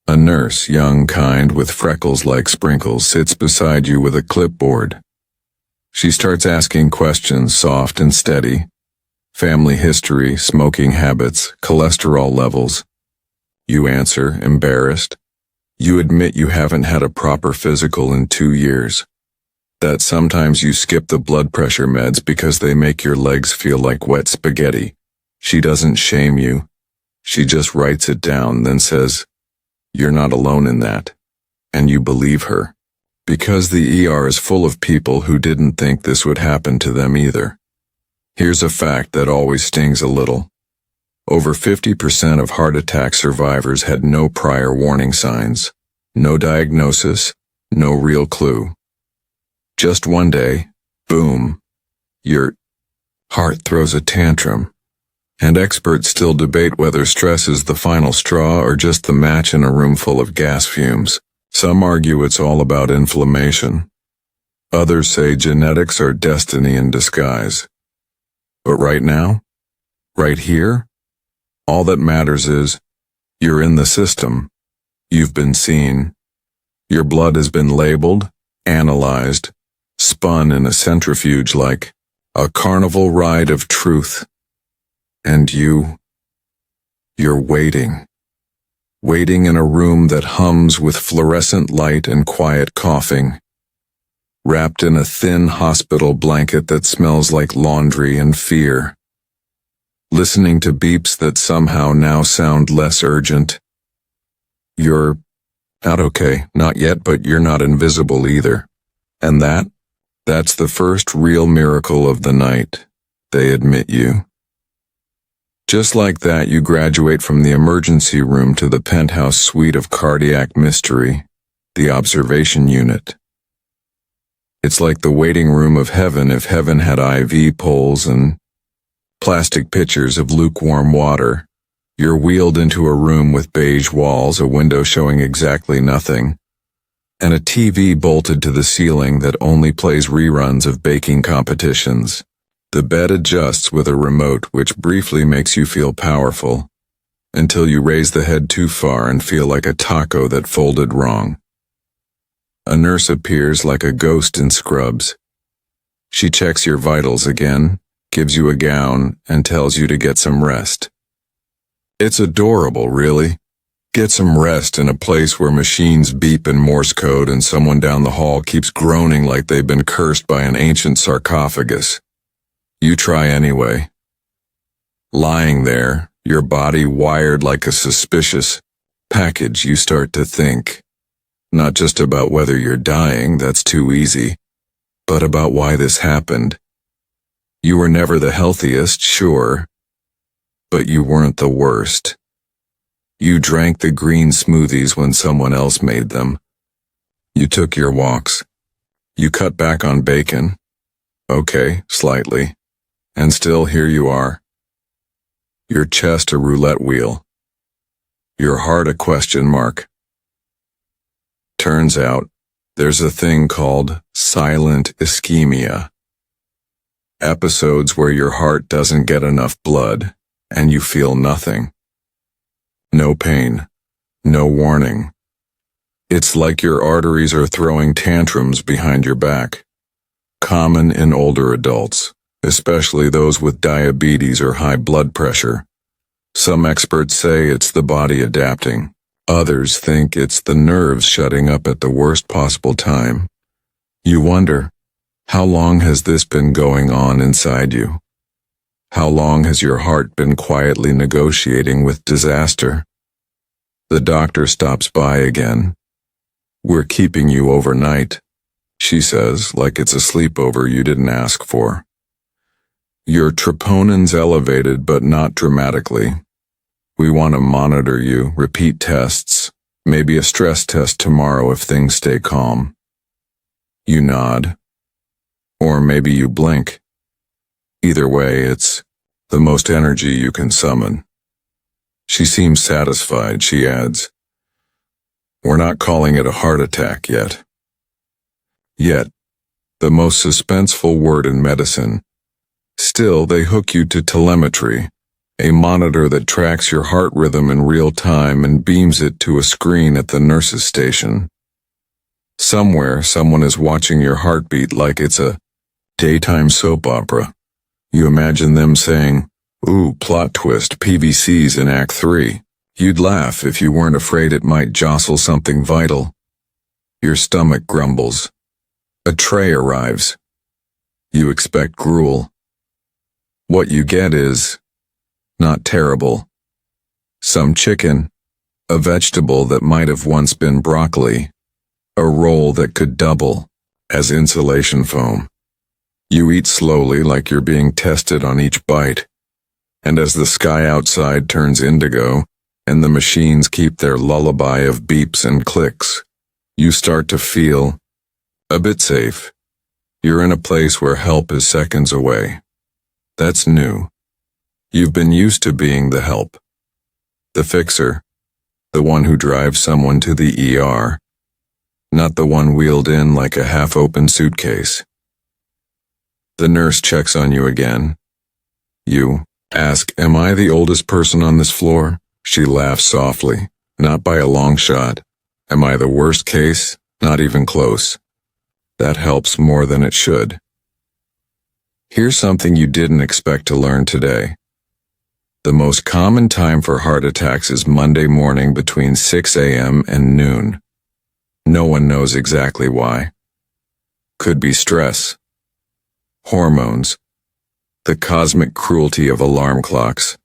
A nurse, young, kind, with freckles like sprinkles, sits beside you with a clipboard. She starts asking questions, soft and steady. Family history, smoking habits, cholesterol levels. You answer, embarrassed. You admit you haven't had a proper physical in 2 years. That sometimes you skip the blood pressure meds because they make your legs feel like wet spaghetti. She doesn't shame you. She just writes it down, then says, you're not alone in that. And you believe her. Because the ER is full of people who didn't think this would happen to them either. Here's a fact that always stings a little. Over 50% of heart attack survivors had no prior warning signs, no diagnosis, no real clue. Just one day, boom, your heart throws a tantrum, and experts still debate whether stress is the final straw or just the match in a room full of gas fumes. Some argue it's all about inflammation. Others say genetics are destiny in disguise. But right now, right here, all that matters is, you're in the system. You've been seen. Your blood has been labeled, analyzed, spun in a centrifuge like a carnival ride of truth. And you're waiting. Waiting in a room that hums with fluorescent light and quiet coughing, wrapped in a thin hospital blanket that smells like laundry and fear, listening to beeps that somehow now sound less urgent. You're not okay, not yet, but you're not invisible either. And that's the first real miracle of the night. They admit you. Just like that, you graduate from the emergency room to the penthouse suite of cardiac mystery, the observation unit. It's like the waiting room of heaven if heaven had IV poles and plastic pitchers of lukewarm water. You're wheeled into a room with beige walls, a window showing exactly nothing, and a TV bolted to the ceiling that only plays reruns of baking competitions. The bed adjusts with a remote which briefly makes you feel powerful, until you raise the head too far and feel like a taco that folded wrong. A nurse appears like a ghost in scrubs. She checks your vitals again, gives you a gown, and tells you to get some rest. It's adorable, really. Get some rest in a place where machines beep in Morse code and someone down the hall keeps groaning like they've been cursed by an ancient sarcophagus. You try anyway. Lying there, your body wired like a suspicious package, you start to think. Not just about whether you're dying, that's too easy, but about why this happened. You were never the healthiest, sure, but you weren't the worst. You drank the green smoothies when someone else made them. You took your walks. You cut back on bacon. Okay, slightly. And still here you are. Your chest a roulette wheel. Your heart a question mark. Turns out, there's a thing called silent ischemia. Episodes where your heart doesn't get enough blood, and you feel nothing. No pain. No warning. It's like your arteries are throwing tantrums behind your back. Common in older adults, especially those with diabetes or high blood pressure. Some experts say it's the body adapting. Others think it's the nerves shutting up at the worst possible time. You wonder, how long has this been going on inside you? How long has your heart been quietly negotiating with disaster? The doctor stops by again. We're keeping you overnight, she says, like it's a sleepover you didn't ask for. Your troponins elevated, but not dramatically. We want to monitor you, repeat tests, maybe a stress test tomorrow if things stay calm. You nod. Or maybe you blink. Either way, it's the most energy you can summon. She seems satisfied, she adds. We're not calling it a heart attack yet. Yet, the most suspenseful word in medicine. Still, they hook you to telemetry, a monitor that tracks your heart rhythm in real time and beams it to a screen at the nurse's station. Somewhere, someone is watching your heartbeat like it's a daytime soap opera. You imagine them saying, "Ooh, plot twist, PVC's in Act 3. You'd laugh if you weren't afraid it might jostle something vital. Your stomach grumbles. A tray arrives. You expect gruel. What you get is not terrible. Some chicken, a vegetable that might have once been broccoli, a roll that could double as insulation foam. You eat slowly like you're being tested on each bite, and as the sky outside turns indigo and the machines keep their lullaby of beeps and clicks, you start to feel a bit safe. You're in a place where help is seconds away. That's new. You've been used to being the help, the fixer, the one who drives someone to the ER, not the one wheeled in like a half-open suitcase. The nurse checks on you again. You ask, "Am I the oldest person on this floor?" She laughs softly, "Not by a long shot." "Am I the worst case?" "Not even close." That helps more than it should. Here's something you didn't expect to learn today. The most common time for heart attacks is Monday morning between 6 a.m. and noon. No one knows exactly why. Could be stress, hormones, the cosmic cruelty of alarm clocks.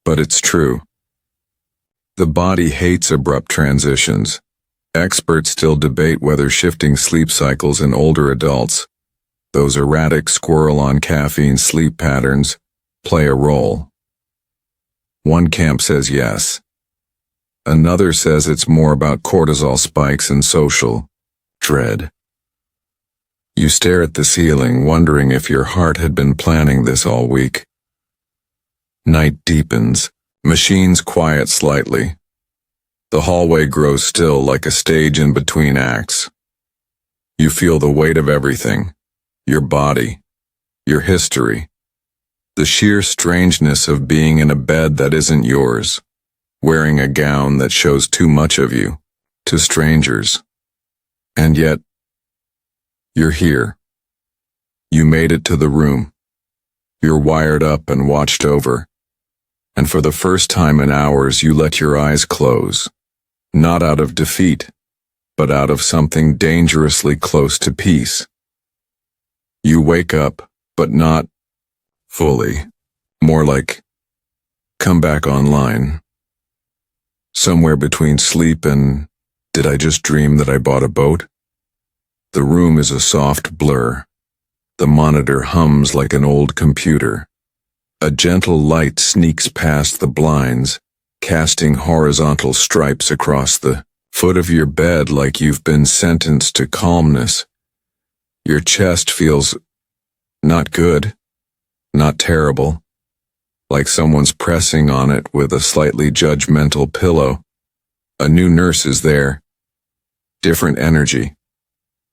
But it's true. The body hates abrupt transitions. Experts still debate whether shifting sleep cycles in older adults, those erratic squirrel-on-caffeine sleep patterns, play a role. One camp says yes. Another says it's more about cortisol spikes and social dread. You stare at the ceiling, wondering if your heart had been planning this all week. Night deepens. Machines quiet slightly. The hallway grows still like a stage in between acts. You feel the weight of everything. Your body. Your history. The sheer strangeness of being in a bed that isn't yours. Wearing a gown that shows too much of you. To strangers. And yet, you're here. You made it to the room. You're wired up and watched over. And for the first time in hours, you let your eyes close. Not out of defeat, but out of something dangerously close to peace. You wake up, but not fully. More like, come back online. Somewhere between sleep and, did I just dream that I bought a boat? The room is a soft blur. The monitor hums like an old computer. A gentle light sneaks past the blinds, casting horizontal stripes across the foot of your bed like you've been sentenced to calmness. Your chest feels not good, not terrible, like someone's pressing on it with a slightly judgmental pillow. A new nurse is there. Different energy.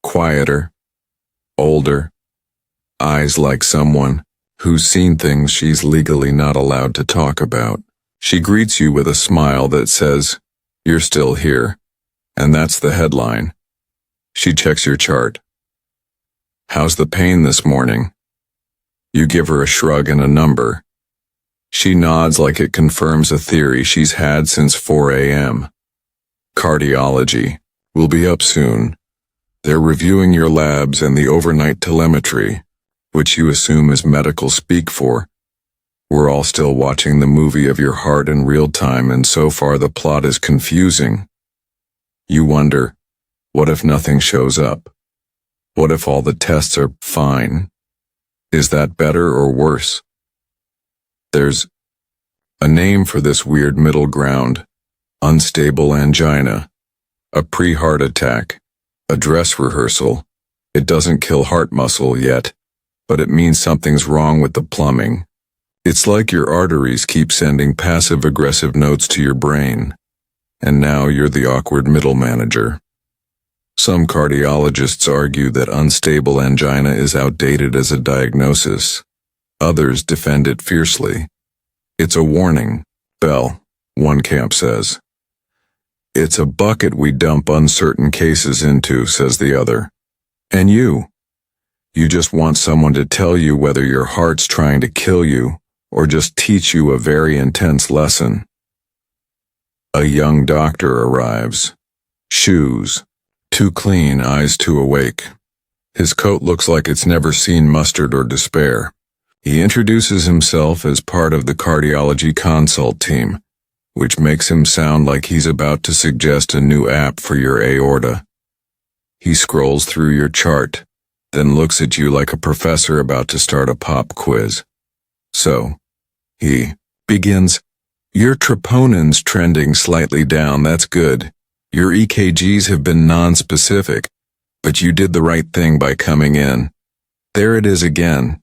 Quieter. Older. Eyes like someone who's seen things she's legally not allowed to talk about. She greets you with a smile that says, "You're still here." And that's the headline. She checks your chart. "How's the pain this morning?" You give her a shrug and a number. She nods like it confirms a theory she's had since 4 a.m. Cardiology. Will be up soon. They're reviewing your labs and the overnight telemetry, which you assume is medical speak for. We're all still watching the movie of your heart in real time, and so far the plot is confusing. You wonder, what if nothing shows up? What if all the tests are fine? Is that better or worse? There's a name for this weird middle ground: unstable angina, a pre-heart attack, a dress rehearsal. It doesn't kill heart muscle yet, but it means something's wrong with the plumbing. It's like your arteries keep sending passive-aggressive notes to your brain, and now you're the awkward middle manager. Some cardiologists argue that unstable angina is outdated as a diagnosis. Others defend it fiercely. It's a warning bell, one camp says. It's a bucket we dump uncertain cases into, says the other. And you just want someone to tell you whether your heart's trying to kill you or just teach you a very intense lesson. A young doctor arrives. Shoes too clean, eyes too awake. His coat looks like it's never seen mustard or despair. He introduces himself as part of the cardiology consult team, which makes him sound like he's about to suggest a new app for your aorta. He scrolls through your chart, then looks at you like a professor about to start a pop quiz. So, he begins, "Your troponins trending slightly down, that's good. Your EKGs have been non-specific, but you did the right thing by coming in. There it is again.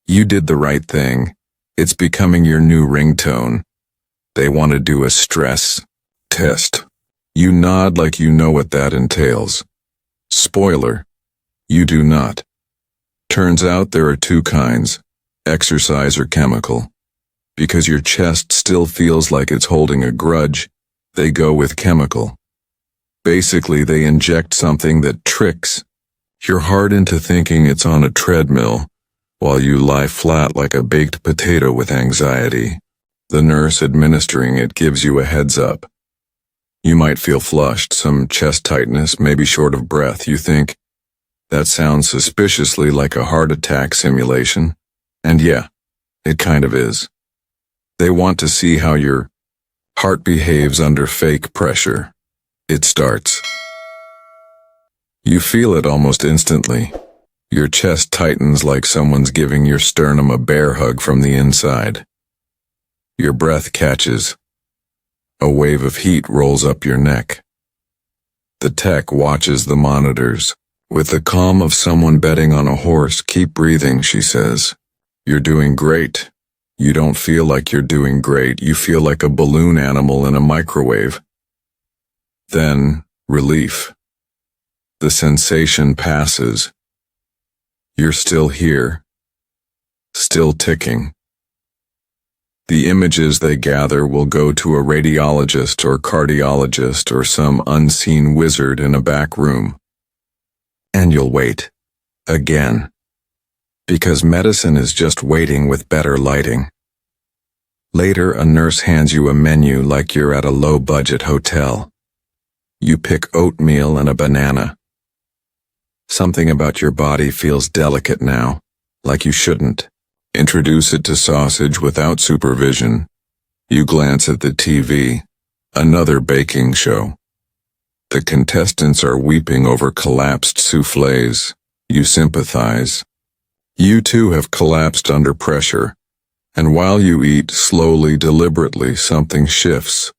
You did the right thing. It's becoming your new ringtone. They want to do a stress test." You nod like you know what that entails. Spoiler, you do not. Turns out there are two kinds, exercise or chemical. Because your chest still feels like it's holding a grudge, they go with chemical. Basically, they inject something that tricks your heart into thinking it's on a treadmill, while you lie flat like a baked potato with anxiety. The nurse administering it gives you a heads up. You might feel flushed, some chest tightness, maybe short of breath. You think, that sounds suspiciously like a heart attack simulation. And yeah, it kind of is. They want to see how your heart behaves under fake pressure. It starts. You feel it almost instantly. Your chest tightens like someone's giving your sternum a bear hug from the inside. Your breath catches. A wave of heat rolls up your neck. The tech watches the monitors. With the calm of someone betting on a horse, "Keep breathing," she says. "You're doing great." You don't feel like you're doing great. You feel like a balloon animal in a microwave. Then, relief. The sensation passes. You're still here. Still ticking. The images they gather will go to a radiologist or cardiologist or some unseen wizard in a back room. And you'll wait. Again. Because medicine is just waiting with better lighting. Later, a nurse hands you a menu like you're at a low-budget hotel. You pick oatmeal and a banana. Something about your body feels delicate now, like you shouldn't. Introduce it to sausage without supervision. You glance at the TV. Another baking show. The contestants are weeping over collapsed soufflés. You sympathize. You too have collapsed under pressure. And while you eat, slowly, deliberately, something shifts.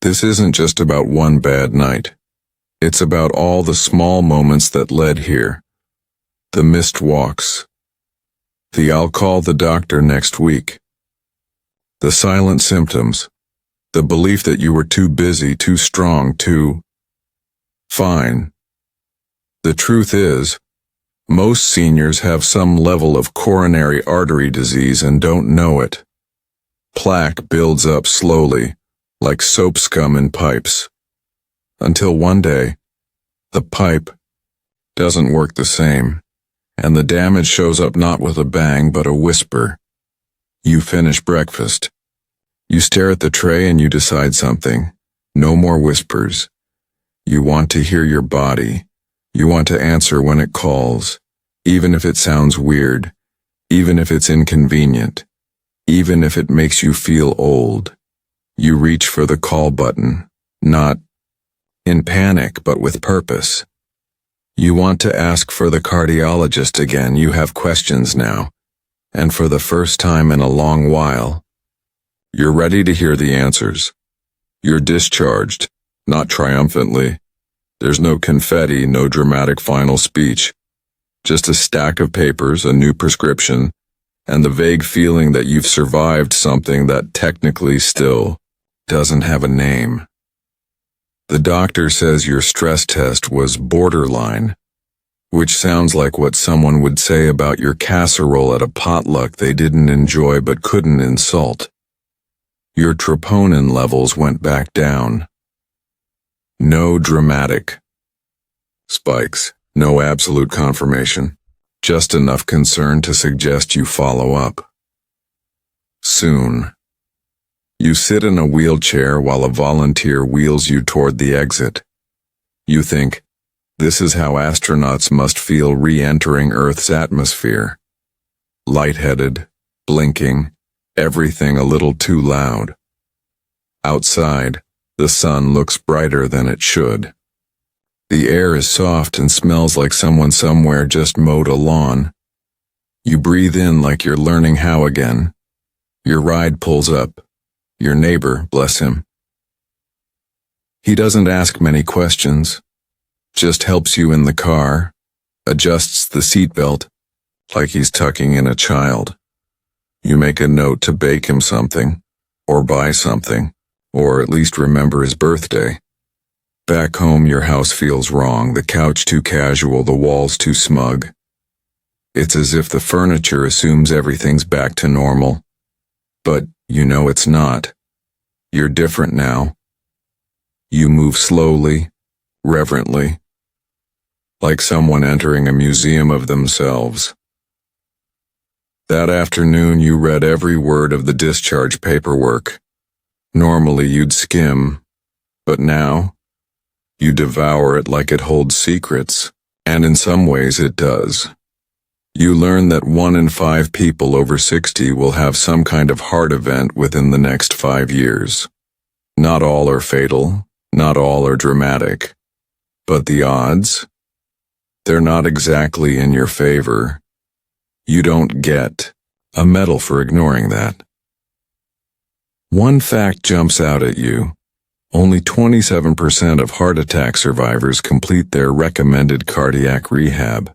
This isn't just about one bad night. It's about all the small moments that led here. The missed walks. The "I'll call the doctor next week." The silent symptoms. The belief that you were too busy, too strong, too fine. The truth is, most seniors have some level of coronary artery disease and don't know it. Plaque builds up slowly, like soap scum in pipes. Until one day, the pipe doesn't work the same, and the damage shows up not with a bang but a whisper. You finish breakfast. You stare at the tray and you decide something. No more whispers. You want to hear your body. You want to answer when it calls, even if it sounds weird, even if it's inconvenient, even if it makes you feel old. You reach for the call button, not in panic but with purpose. You want to ask for the cardiologist again. You have questions now, and for the first time in a long while, you're ready to hear the answers. You're discharged, not triumphantly. There's no confetti, no dramatic final speech. Just a stack of papers, a new prescription, and the vague feeling that you've survived something that technically still doesn't have a name. The doctor says your stress test was borderline, which sounds like what someone would say about your casserole at a potluck they didn't enjoy but couldn't insult. Your troponin levels went back down. No dramatic spikes, no absolute confirmation, just enough concern to suggest you follow up. Soon. You sit in a wheelchair while a volunteer wheels you toward the exit. You think, this is how astronauts must feel re-entering Earth's atmosphere. Lightheaded, blinking, everything a little too loud. Outside, the sun looks brighter than it should. The air is soft and smells like someone somewhere just mowed a lawn. You breathe in like you're learning how again. Your ride pulls up. Your neighbor, bless him. He doesn't ask many questions, just helps you in the car, adjusts the seatbelt, like he's tucking in a child. You make a note to bake him something, or buy something, or at least remember his birthday. Back home, your house feels wrong, the couch too casual, the walls too smug. It's as if the furniture assumes everything's back to normal. But you know it's not. You're different now. You move slowly, reverently, like someone entering a museum of themselves. That afternoon you read every word of the discharge paperwork. Normally you'd skim, but now you devour it like it holds secrets, and in some ways it does. You learn that 1 in 5 people over 60 will have some kind of heart event within the next 5 years. Not all are fatal, not all are dramatic. But the odds? They're not exactly in your favor. You don't get a medal for ignoring that. One fact jumps out at you. Only 27% of heart attack survivors complete their recommended cardiac rehab.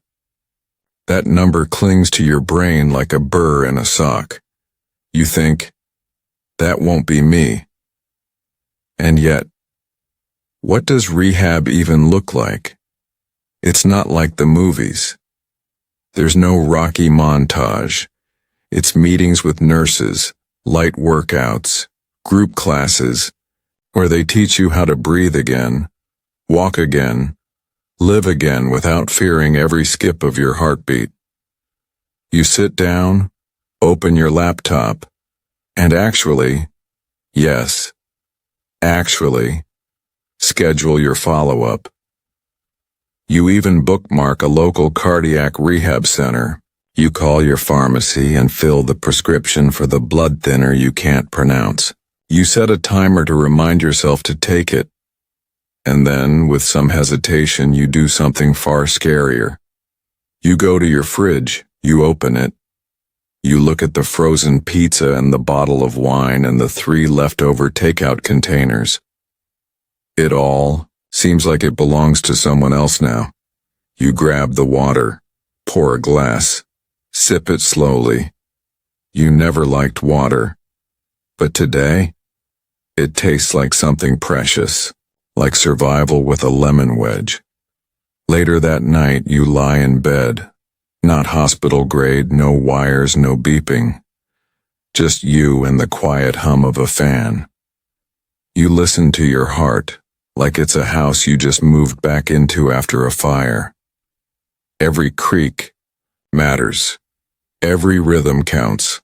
That number clings to your brain like a burr in a sock. You think, that won't be me. And yet, what does rehab even look like? It's not like the movies. There's no Rocky montage. It's meetings with nurses, light workouts, group classes, where they teach you how to breathe again, walk again, Live again without fearing every skip of your heartbeat. You sit down, open your laptop, and actually, yes, actually, schedule your follow-up. You even bookmark a local cardiac rehab center. You call your pharmacy and fill the prescription for the blood thinner you can't pronounce. You set a timer to remind yourself to take it. And then, with some hesitation, you do something far scarier. You go to your fridge, you open it. You look at the frozen pizza and the bottle of wine and the 3 leftover takeout containers. It all seems like it belongs to someone else now. You grab the water, pour a glass, sip it slowly. You never liked water. But today, it tastes like something precious, like survival with a lemon wedge. Later that night, you lie in bed. Not hospital grade, no wires, no beeping. Just you and the quiet hum of a fan. You listen to your heart, like it's a house you just moved back into after a fire. Every creak matters. Every rhythm counts.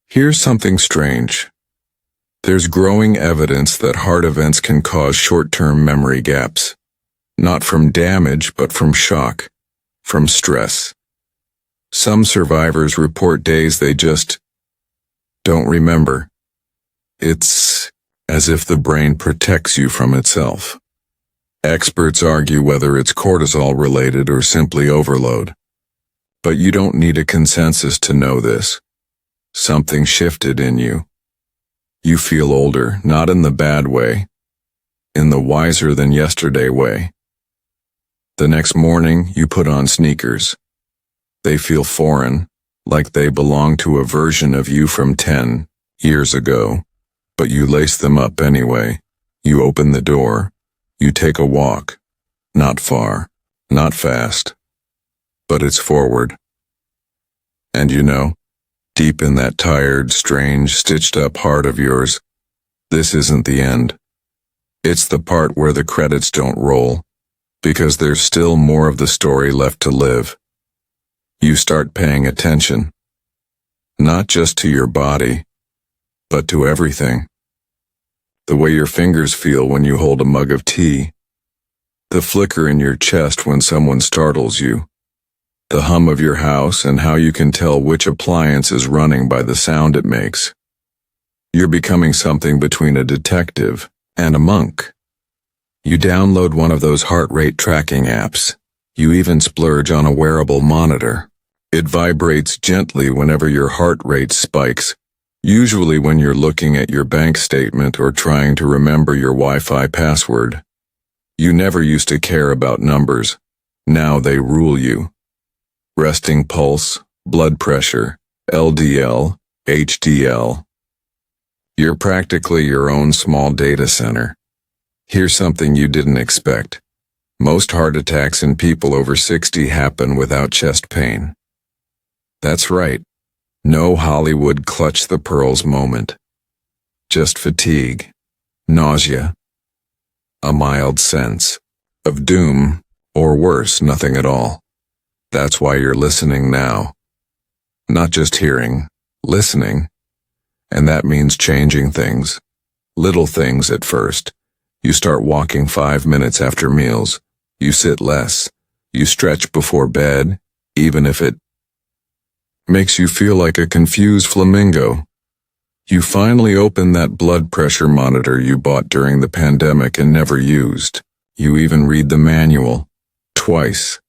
Here's something strange. There's growing evidence that heart events can cause short-term memory gaps. Not from damage, but from shock. From stress. Some survivors report days they just don't remember. It's as if the brain protects you from itself. Experts argue whether it's cortisol-related or simply overload. But you don't need a consensus to know this. Something shifted in you. You feel older, not in the bad way, in the wiser-than-yesterday way. The next morning, you put on sneakers. They feel foreign, like they belong to a version of you from 10 years ago. But you lace them up anyway. You open the door. You take a walk. Not far, not fast. But it's forward. And you know, deep in that tired, strange, stitched-up heart of yours, this isn't the end. It's the part where the credits don't roll. Because there's still more of the story left to live. You start paying attention. Not just to your body, but to everything. The way your fingers feel when you hold a mug of tea. The flicker in your chest when someone startles you. The hum of your house and how you can tell which appliance is running by the sound it makes. You're becoming something between a detective and a monk. You download one of those heart rate tracking apps. You even splurge on a wearable monitor. It vibrates gently whenever your heart rate spikes, usually when you're looking at your bank statement or trying to remember your Wi-Fi password. You never used to care about numbers. Now they rule you. Resting pulse, blood pressure, LDL, HDL. You're practically your own small data center. Here's something you didn't expect. Most heart attacks in people over 60 happen without chest pain. That's right. No Hollywood clutch the pearls moment. Just fatigue, nausea, a mild sense of doom, or worse, nothing at all. That's why you're listening now. Not just hearing, listening. And that means changing things. Little things at first. You start walking 5 minutes after meals. You sit less. You stretch before bed, even if it makes you feel like a confused flamingo. You finally open that blood pressure monitor you bought during the pandemic and never used. You even read the manual. Twice.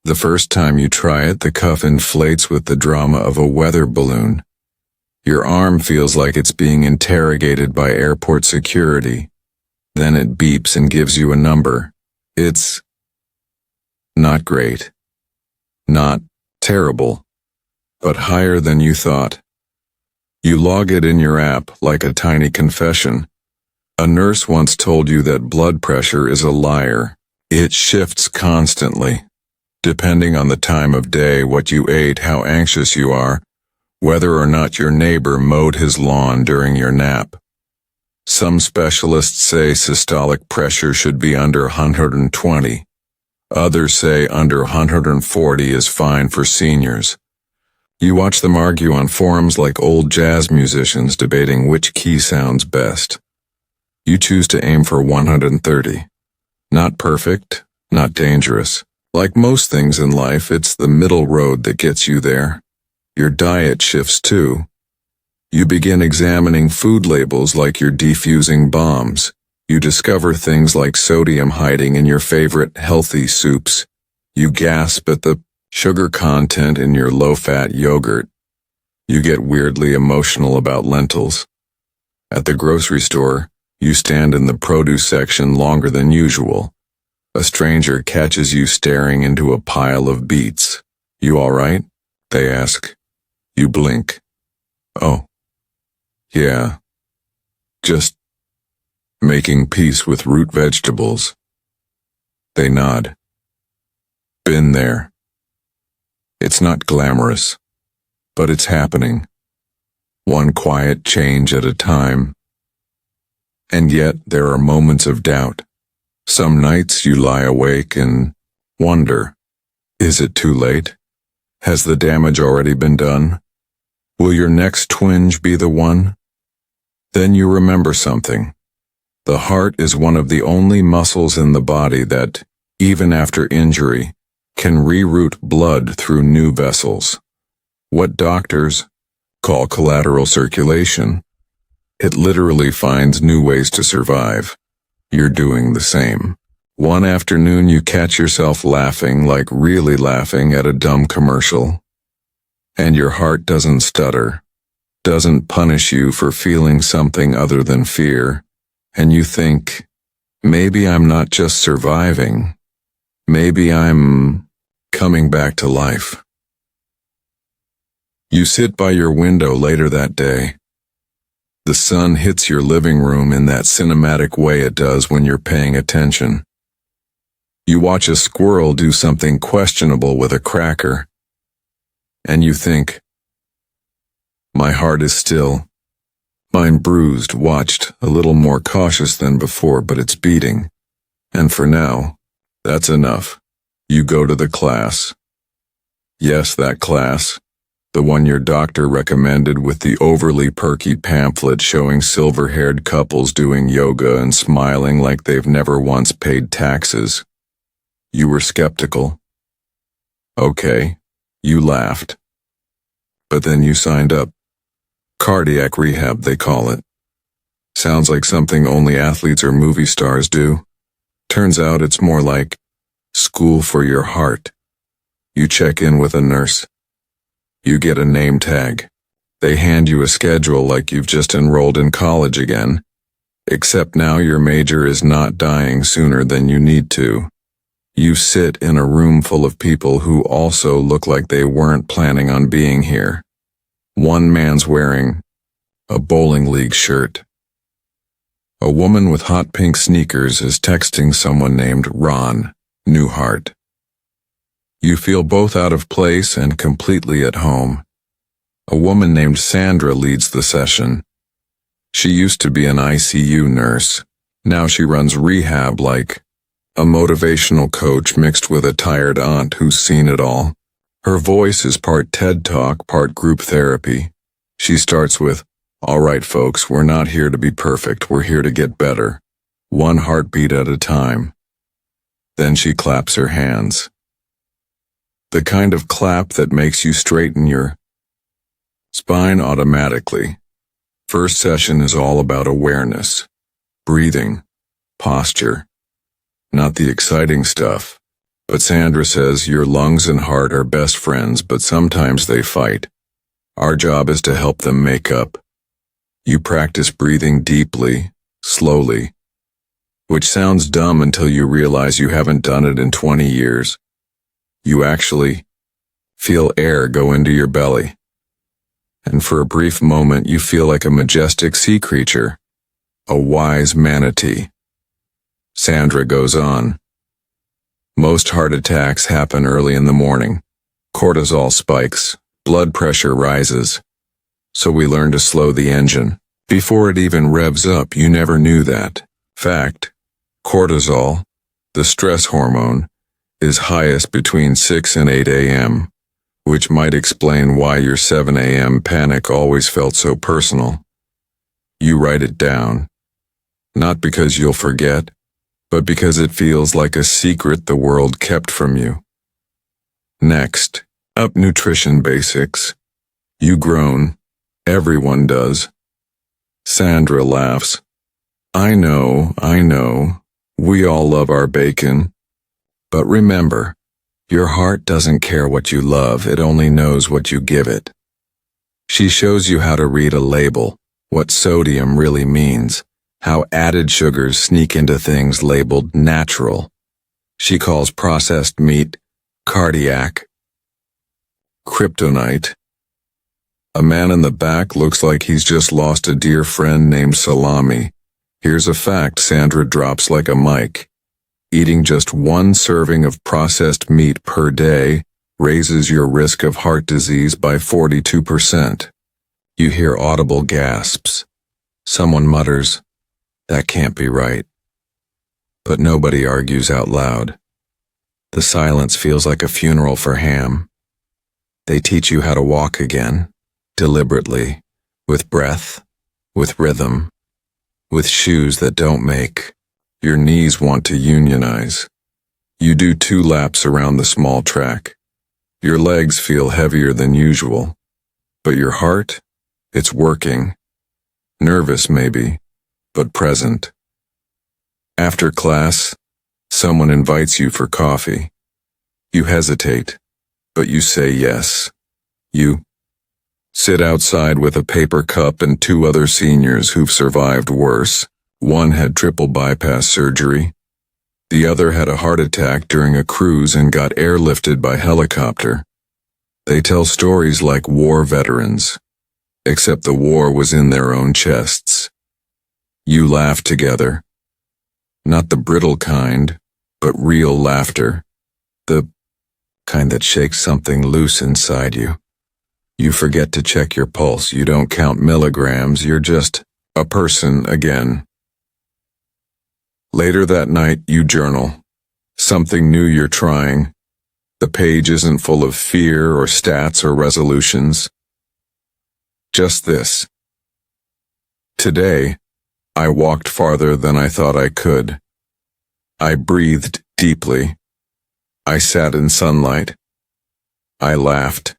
The first time you try it, the cuff inflates with the drama of a weather balloon. Your arm feels like it's being interrogated by airport security. Then it beeps and gives you a number. It's not great. Not terrible. But higher than you thought. You log it in your app like a tiny confession. A nurse once told you that blood pressure is a liar. It shifts constantly. Depending on the time of day, what you ate, how anxious you are, whether or not your neighbor mowed his lawn during your nap. Some specialists say systolic pressure should be under 120. Others say under 140 is fine for seniors. You watch them argue on forums like old jazz musicians debating which key sounds best. You choose to aim for 130. Not perfect, not dangerous. Like most things in life, it's the middle road that gets you there. Your diet shifts too. You begin examining food labels like you're defusing bombs. You discover things like sodium hiding in your favorite healthy soups. You gasp at the sugar content in your low-fat yogurt. You get weirdly emotional about lentils. At the grocery store, you stand in the produce section longer than usual. A stranger catches you staring into a pile of beets. You all right? They ask. You blink. Oh. Yeah. Just making peace with root vegetables. They nod. Been there. It's not glamorous, but it's happening. One quiet change at a time. And yet there are moments of doubt. Some nights you lie awake and wonder, is it too late? Has the damage already been done? Will your next twinge be the one? Then you remember something. The heart is one of the only muscles in the body that, even after injury, can reroute blood through new vessels. What doctors call collateral circulation. It literally finds new ways to survive. You're doing the same. One afternoon you catch yourself laughing, like really laughing, at a dumb commercial. And your heart doesn't stutter, doesn't punish you for feeling something other than fear. And you think, maybe I'm not just surviving. Maybe I'm coming back to life. You sit by your window later that day. The sun hits your living room in that cinematic way it does when you're paying attention. You watch a squirrel do something questionable with a cracker. And you think, my heart is still. Mine bruised, watched, a little more cautious than before, but it's beating. And for now, that's enough. You go to the class. Yes, that class. The one your doctor recommended, with the overly perky pamphlet showing silver-haired couples doing yoga and smiling like they've never once paid taxes. You were skeptical. Okay, you laughed. But then you signed up. Cardiac rehab, they call it. Sounds like something only athletes or movie stars do. Turns out it's more like school for your heart. You check in with a nurse. You get a name tag. They hand you a schedule like you've just enrolled in college again. Except now your major is not dying sooner than you need to. You sit in a room full of people who also look like they weren't planning on being here. One man's wearing a bowling league shirt. A woman with hot pink sneakers is texting someone named Ron Newhart. You feel both out of place and completely at home. A woman named Sandra leads the session. She used to be an ICU nurse. Now she runs rehab like a motivational coach mixed with a tired aunt who's seen it all. Her voice is part TED Talk, part group therapy. She starts with, "All right, folks, we're not here to be perfect. We're here to get better. One heartbeat at a time." Then she claps her hands. The kind of clap that makes you straighten your spine automatically. First session is all about awareness, breathing, posture. Not the exciting stuff. But Sandra says your lungs and heart are best friends, but sometimes they fight. Our job is to help them make up. You practice breathing deeply, slowly, which sounds dumb until you realize you haven't done it in 20 years. You actually feel air go into your belly. And for a brief moment you feel like a majestic sea creature, a wise manatee. Sandra goes on. Most heart attacks happen early in the morning. Cortisol spikes, blood pressure rises. So we learn to slow the engine. Before it even revs up, you never knew that. Fact, cortisol, the stress hormone, is highest between 6 and 8 a.m., which might explain why your 7 a.m. panic always felt so personal. You write it down, not because you'll forget, but because it feels like a secret the world kept from you. Next, up nutrition basics. You groan. Everyone does. Sandra laughs. I know. We all love our bacon. But remember, your heart doesn't care what you love, it only knows what you give it. She shows you how to read a label, what sodium really means, how added sugars sneak into things labeled natural. She calls processed meat cardiac, kryptonite. A man in the back looks like he's just lost a dear friend named Salami. Here's a fact Sandra drops like a mic. Eating just one serving of processed meat per day raises your risk of heart disease by 42%. You hear audible gasps. Someone mutters, "That can't be right." But nobody argues out loud. The silence feels like a funeral for Ham. They teach you how to walk again, deliberately, with breath, with rhythm, with shoes that don't make your knees want to unionize. You do 2 laps around the small track. Your legs feel heavier than usual, but your heart, it's working. Nervous maybe, but present. After class, someone invites you for coffee. You hesitate, but you say yes. You sit outside with a paper cup and 2 other seniors who've survived worse. One had triple bypass surgery. The other had a heart attack during a cruise and got airlifted by helicopter. They tell stories like war veterans, except the war was in their own chests. You laugh together. Not the brittle kind, but real laughter. The kind that shakes something loose inside you. You forget to check your pulse, you don't count milligrams, you're just a person again. Later that night, you journal. Something new you're trying. The page isn't full of fear or stats or resolutions. Just this. Today, I walked farther than I thought I could. I breathed deeply. I sat in sunlight. I laughed.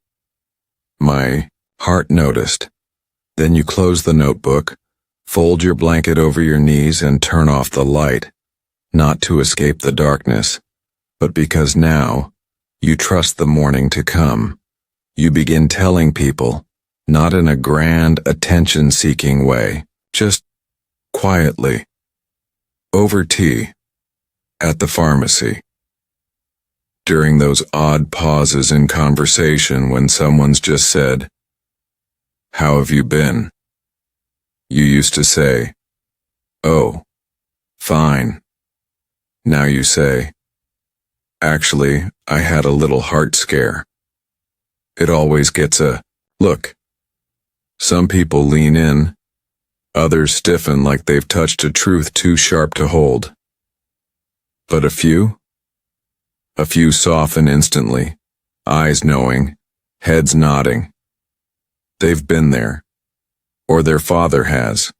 My heart noticed. Then you close the notebook, fold your blanket over your knees and turn off the light, not to escape the darkness, but because now you trust the morning to come. You begin telling people, not in a grand, attention-seeking way, just quietly, over tea, at the pharmacy. During those odd pauses in conversation when someone's just said, "How have you been?" You used to say, "Oh, fine." Now you say, "Actually, I had a little heart scare." It always gets a look. Some people lean in, others stiffen like they've touched a truth too sharp to hold. But a few soften instantly, eyes knowing, heads nodding. They've been there. Or their father has,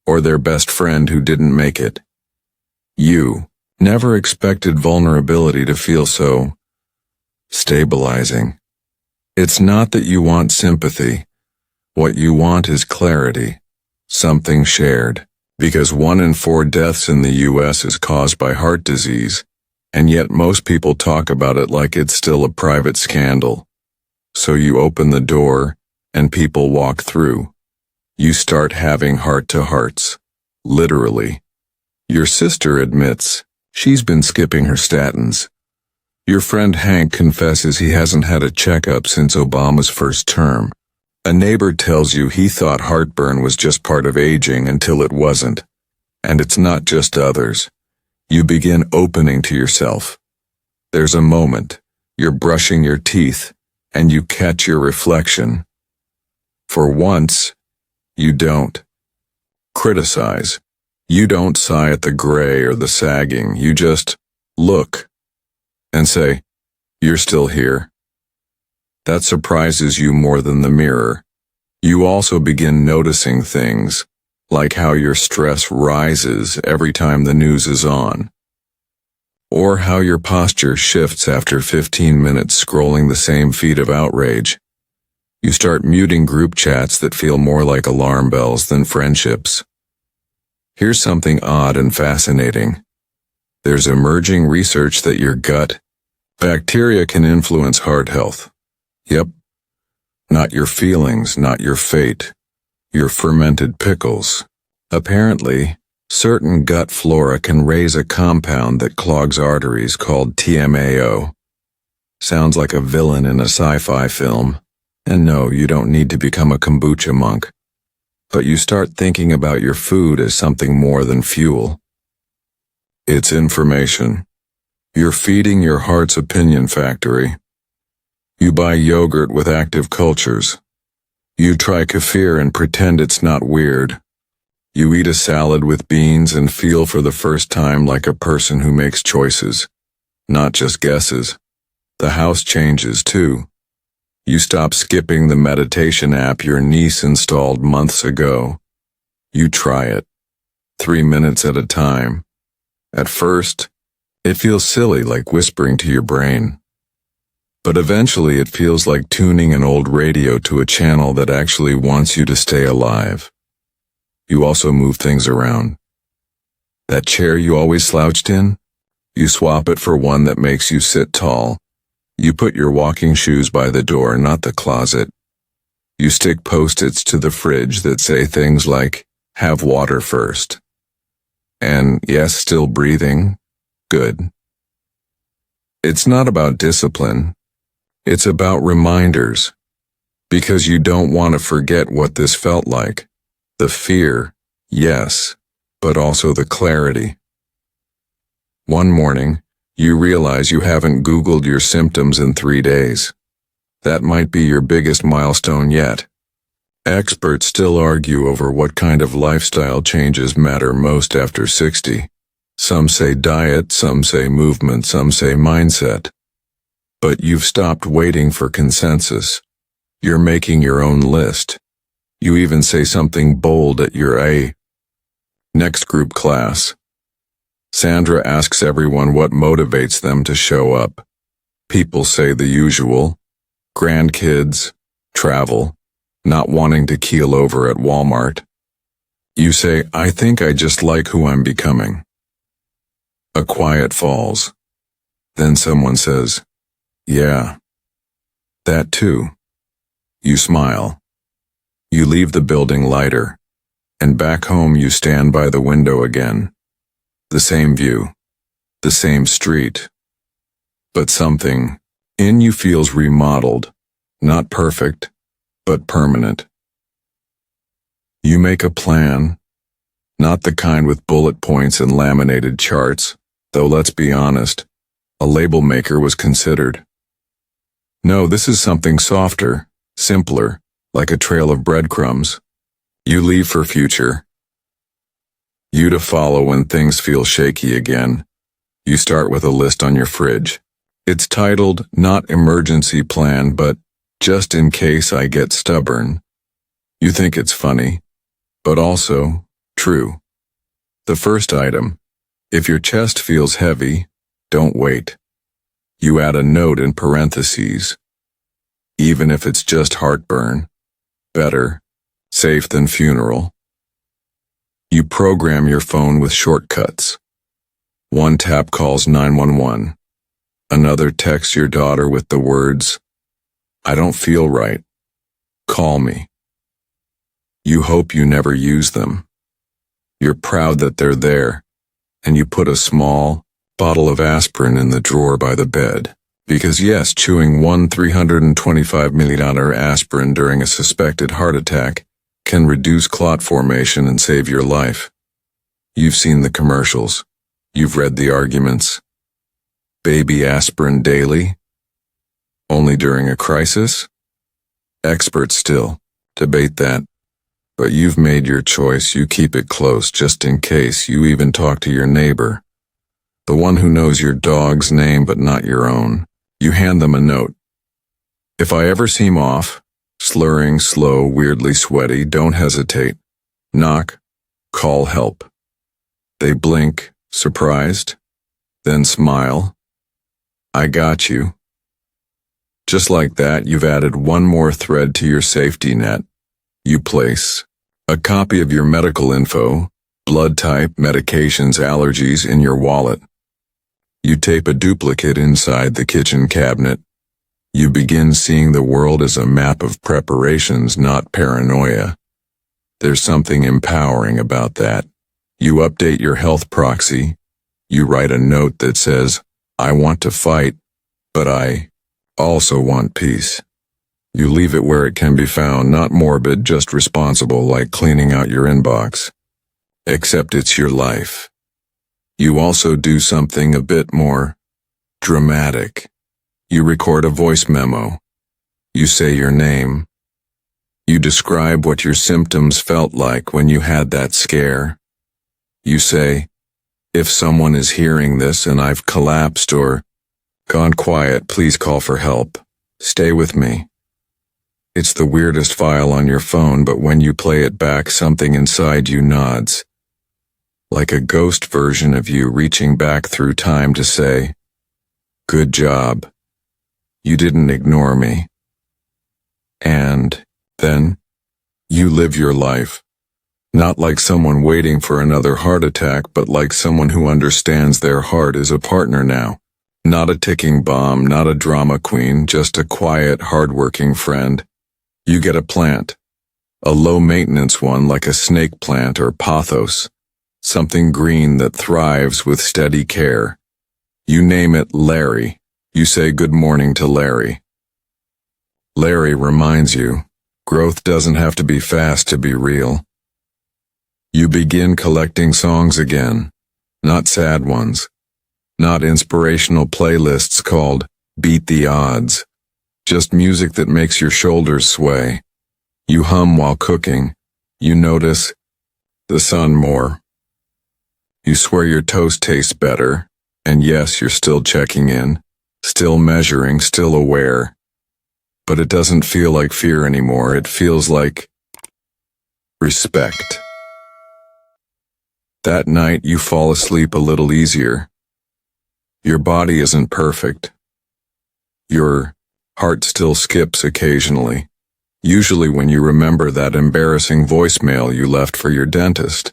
or their best friend who didn't make it. You never expected vulnerability to feel so stabilizing. It's not that you want sympathy. What you want is clarity, something shared, because 1 in 4 deaths in the U.S. is caused by heart disease, and yet most people talk about it like it's still a private scandal. So you open the door, and people walk through. You start having heart-to-hearts, literally. Your sister admits she's been skipping her statins. Your friend Hank confesses he hasn't had a checkup since Obama's first term. A neighbor tells you he thought heartburn was just part of aging until it wasn't. And it's not just others. You begin opening to yourself. There's a moment, you're brushing your teeth, and you catch your reflection. For once, you don't. criticize. You don't sigh at the gray or the sagging, you just look and say, "You're still here." That surprises you more than the mirror. You also begin noticing things, like how your stress rises every time the news is on, or how your posture shifts after 15 minutes scrolling the same feed of outrage. You start muting group chats that feel more like alarm bells than friendships. Here's something odd and fascinating. There's emerging research that your gut bacteria can influence heart health. Yep. Not your feelings, not your fate. Your fermented pickles. Apparently, certain gut flora can raise a compound that clogs arteries called TMAO. Sounds like a villain in a sci-fi film. And no, you don't need to become a kombucha monk. But you start thinking about your food as something more than fuel. It's information. You're feeding your heart's opinion factory. You buy yogurt with active cultures. You try kefir and pretend it's not weird. You eat a salad with beans and feel for the first time like a person who makes choices, not just guesses. The house changes too. You stop skipping the meditation app your niece installed months ago. You try it, 3 minutes at a time. At first, it feels silly, like whispering to your brain. But eventually it feels like tuning an old radio to a channel that actually wants you to stay alive. You also move things around. That chair you always slouched in, you swap it for one that makes you sit tall. You put your walking shoes by the door, not the closet. You stick Post-its to the fridge that say things like, "Have water first." And yes, still breathing. Good. It's not about discipline. It's about reminders. Because you don't want to forget what this felt like. The fear, yes, but also the clarity. One morning, you realize you haven't Googled your symptoms in 3 days. That might be your biggest milestone yet. Experts still argue over what kind of lifestyle changes matter most after 60. Some say diet, some say movement, some say mindset. But you've stopped waiting for consensus. You're making your own list. You even say something bold at your next group class. Sandra asks everyone what motivates them to show up. People say the usual: grandkids, travel, not wanting to keel over at Walmart. You say, "I think I just like who I'm becoming." A quiet falls. Then someone says, "Yeah, that too." You smile. You leave the building lighter, and back home you stand by the window again. The same view, the same street. But something in you feels remodeled, not perfect, but permanent. You make a plan, not the kind with bullet points and laminated charts, though let's be honest, a label maker was considered. No, this is something softer, simpler, like a trail of breadcrumbs. You leave for future. You to follow when things feel shaky again. You start with a list on your fridge. It's titled, not emergency plan, but just in case I get stubborn. You think it's funny, but also true. The first item: if your chest feels heavy, don't wait. You add a note in parentheses. Even if it's just heartburn. Better, safe than funeral. You program your phone with shortcuts. One tap calls 911. Another texts your daughter with the words, "I don't feel right. Call me." You hope you never use them. You're proud that they're there, and you put a small bottle of aspirin in the drawer by the bed. Because yes, chewing one $325 million aspirin during a suspected heart attack can reduce clot formation and save your life. You've seen the commercials. You've read the arguments. Baby aspirin daily? Only during a crisis? Experts still debate that. But you've made your choice, you keep it close just in case. You even talk to your neighbor, the one who knows your dog's name but not your own. You hand them a note. If I ever seem off, slurring, slow, weirdly sweaty, don't hesitate. Knock, call help. They blink, surprised, then smile. I got you. Just like that, you've added one more thread to your safety net. You place a copy of your medical info, blood type, medications, allergies in your wallet. You tape a duplicate inside the kitchen cabinet. You begin seeing the world as a map of preparations, not paranoia. There's something empowering about that. You update your health proxy. You write a note that says, I want to fight, but I also want peace. You leave it where it can be found, not morbid, just responsible, like cleaning out your inbox. Except it's your life. You also do something a bit more dramatic. You record a voice memo. You say your name. You describe what your symptoms felt like when you had that scare. You say, if someone is hearing this and I've collapsed or gone quiet, please call for help. Stay with me. It's the weirdest file on your phone, but when you play it back, something inside you nods. Like a ghost version of you reaching back through time to say, good job. You didn't ignore me. And then you live your life. Not like someone waiting for another heart attack, but like someone who understands their heart is a partner now. Not a ticking bomb, not a drama queen, just a quiet, hardworking friend. You get a plant. A low-maintenance one like a snake plant or pothos. Something green that thrives with steady care. You name it Larry. You say good morning to Larry. Larry reminds you, growth doesn't have to be fast to be real. You begin collecting songs again, not sad ones, not inspirational playlists called Beat the Odds, just music that makes your shoulders sway. You hum while cooking. You notice the sun more. You swear your toast tastes better, and yes, you're still checking in, still measuring, still aware. But it doesn't feel like fear anymore, it feels like respect. That night you fall asleep a little easier. Your body isn't perfect. Your heart still skips occasionally, usually when you remember that embarrassing voicemail you left for your dentist.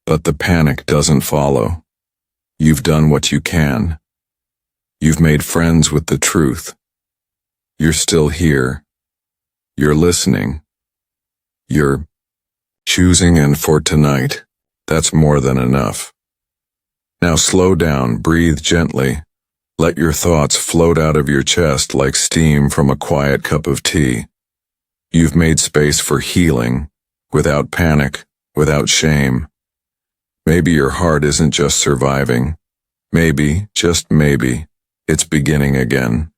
But the panic doesn't follow. You've done what you can. You've made friends with the truth. You're still here. You're listening. You're choosing, and for tonight, that's more than enough. Now slow down, breathe gently. Let your thoughts float out of your chest like steam from a quiet cup of tea. You've made space for healing, without panic, without shame. Maybe your heart isn't just surviving. Maybe, just maybe, it's beginning again.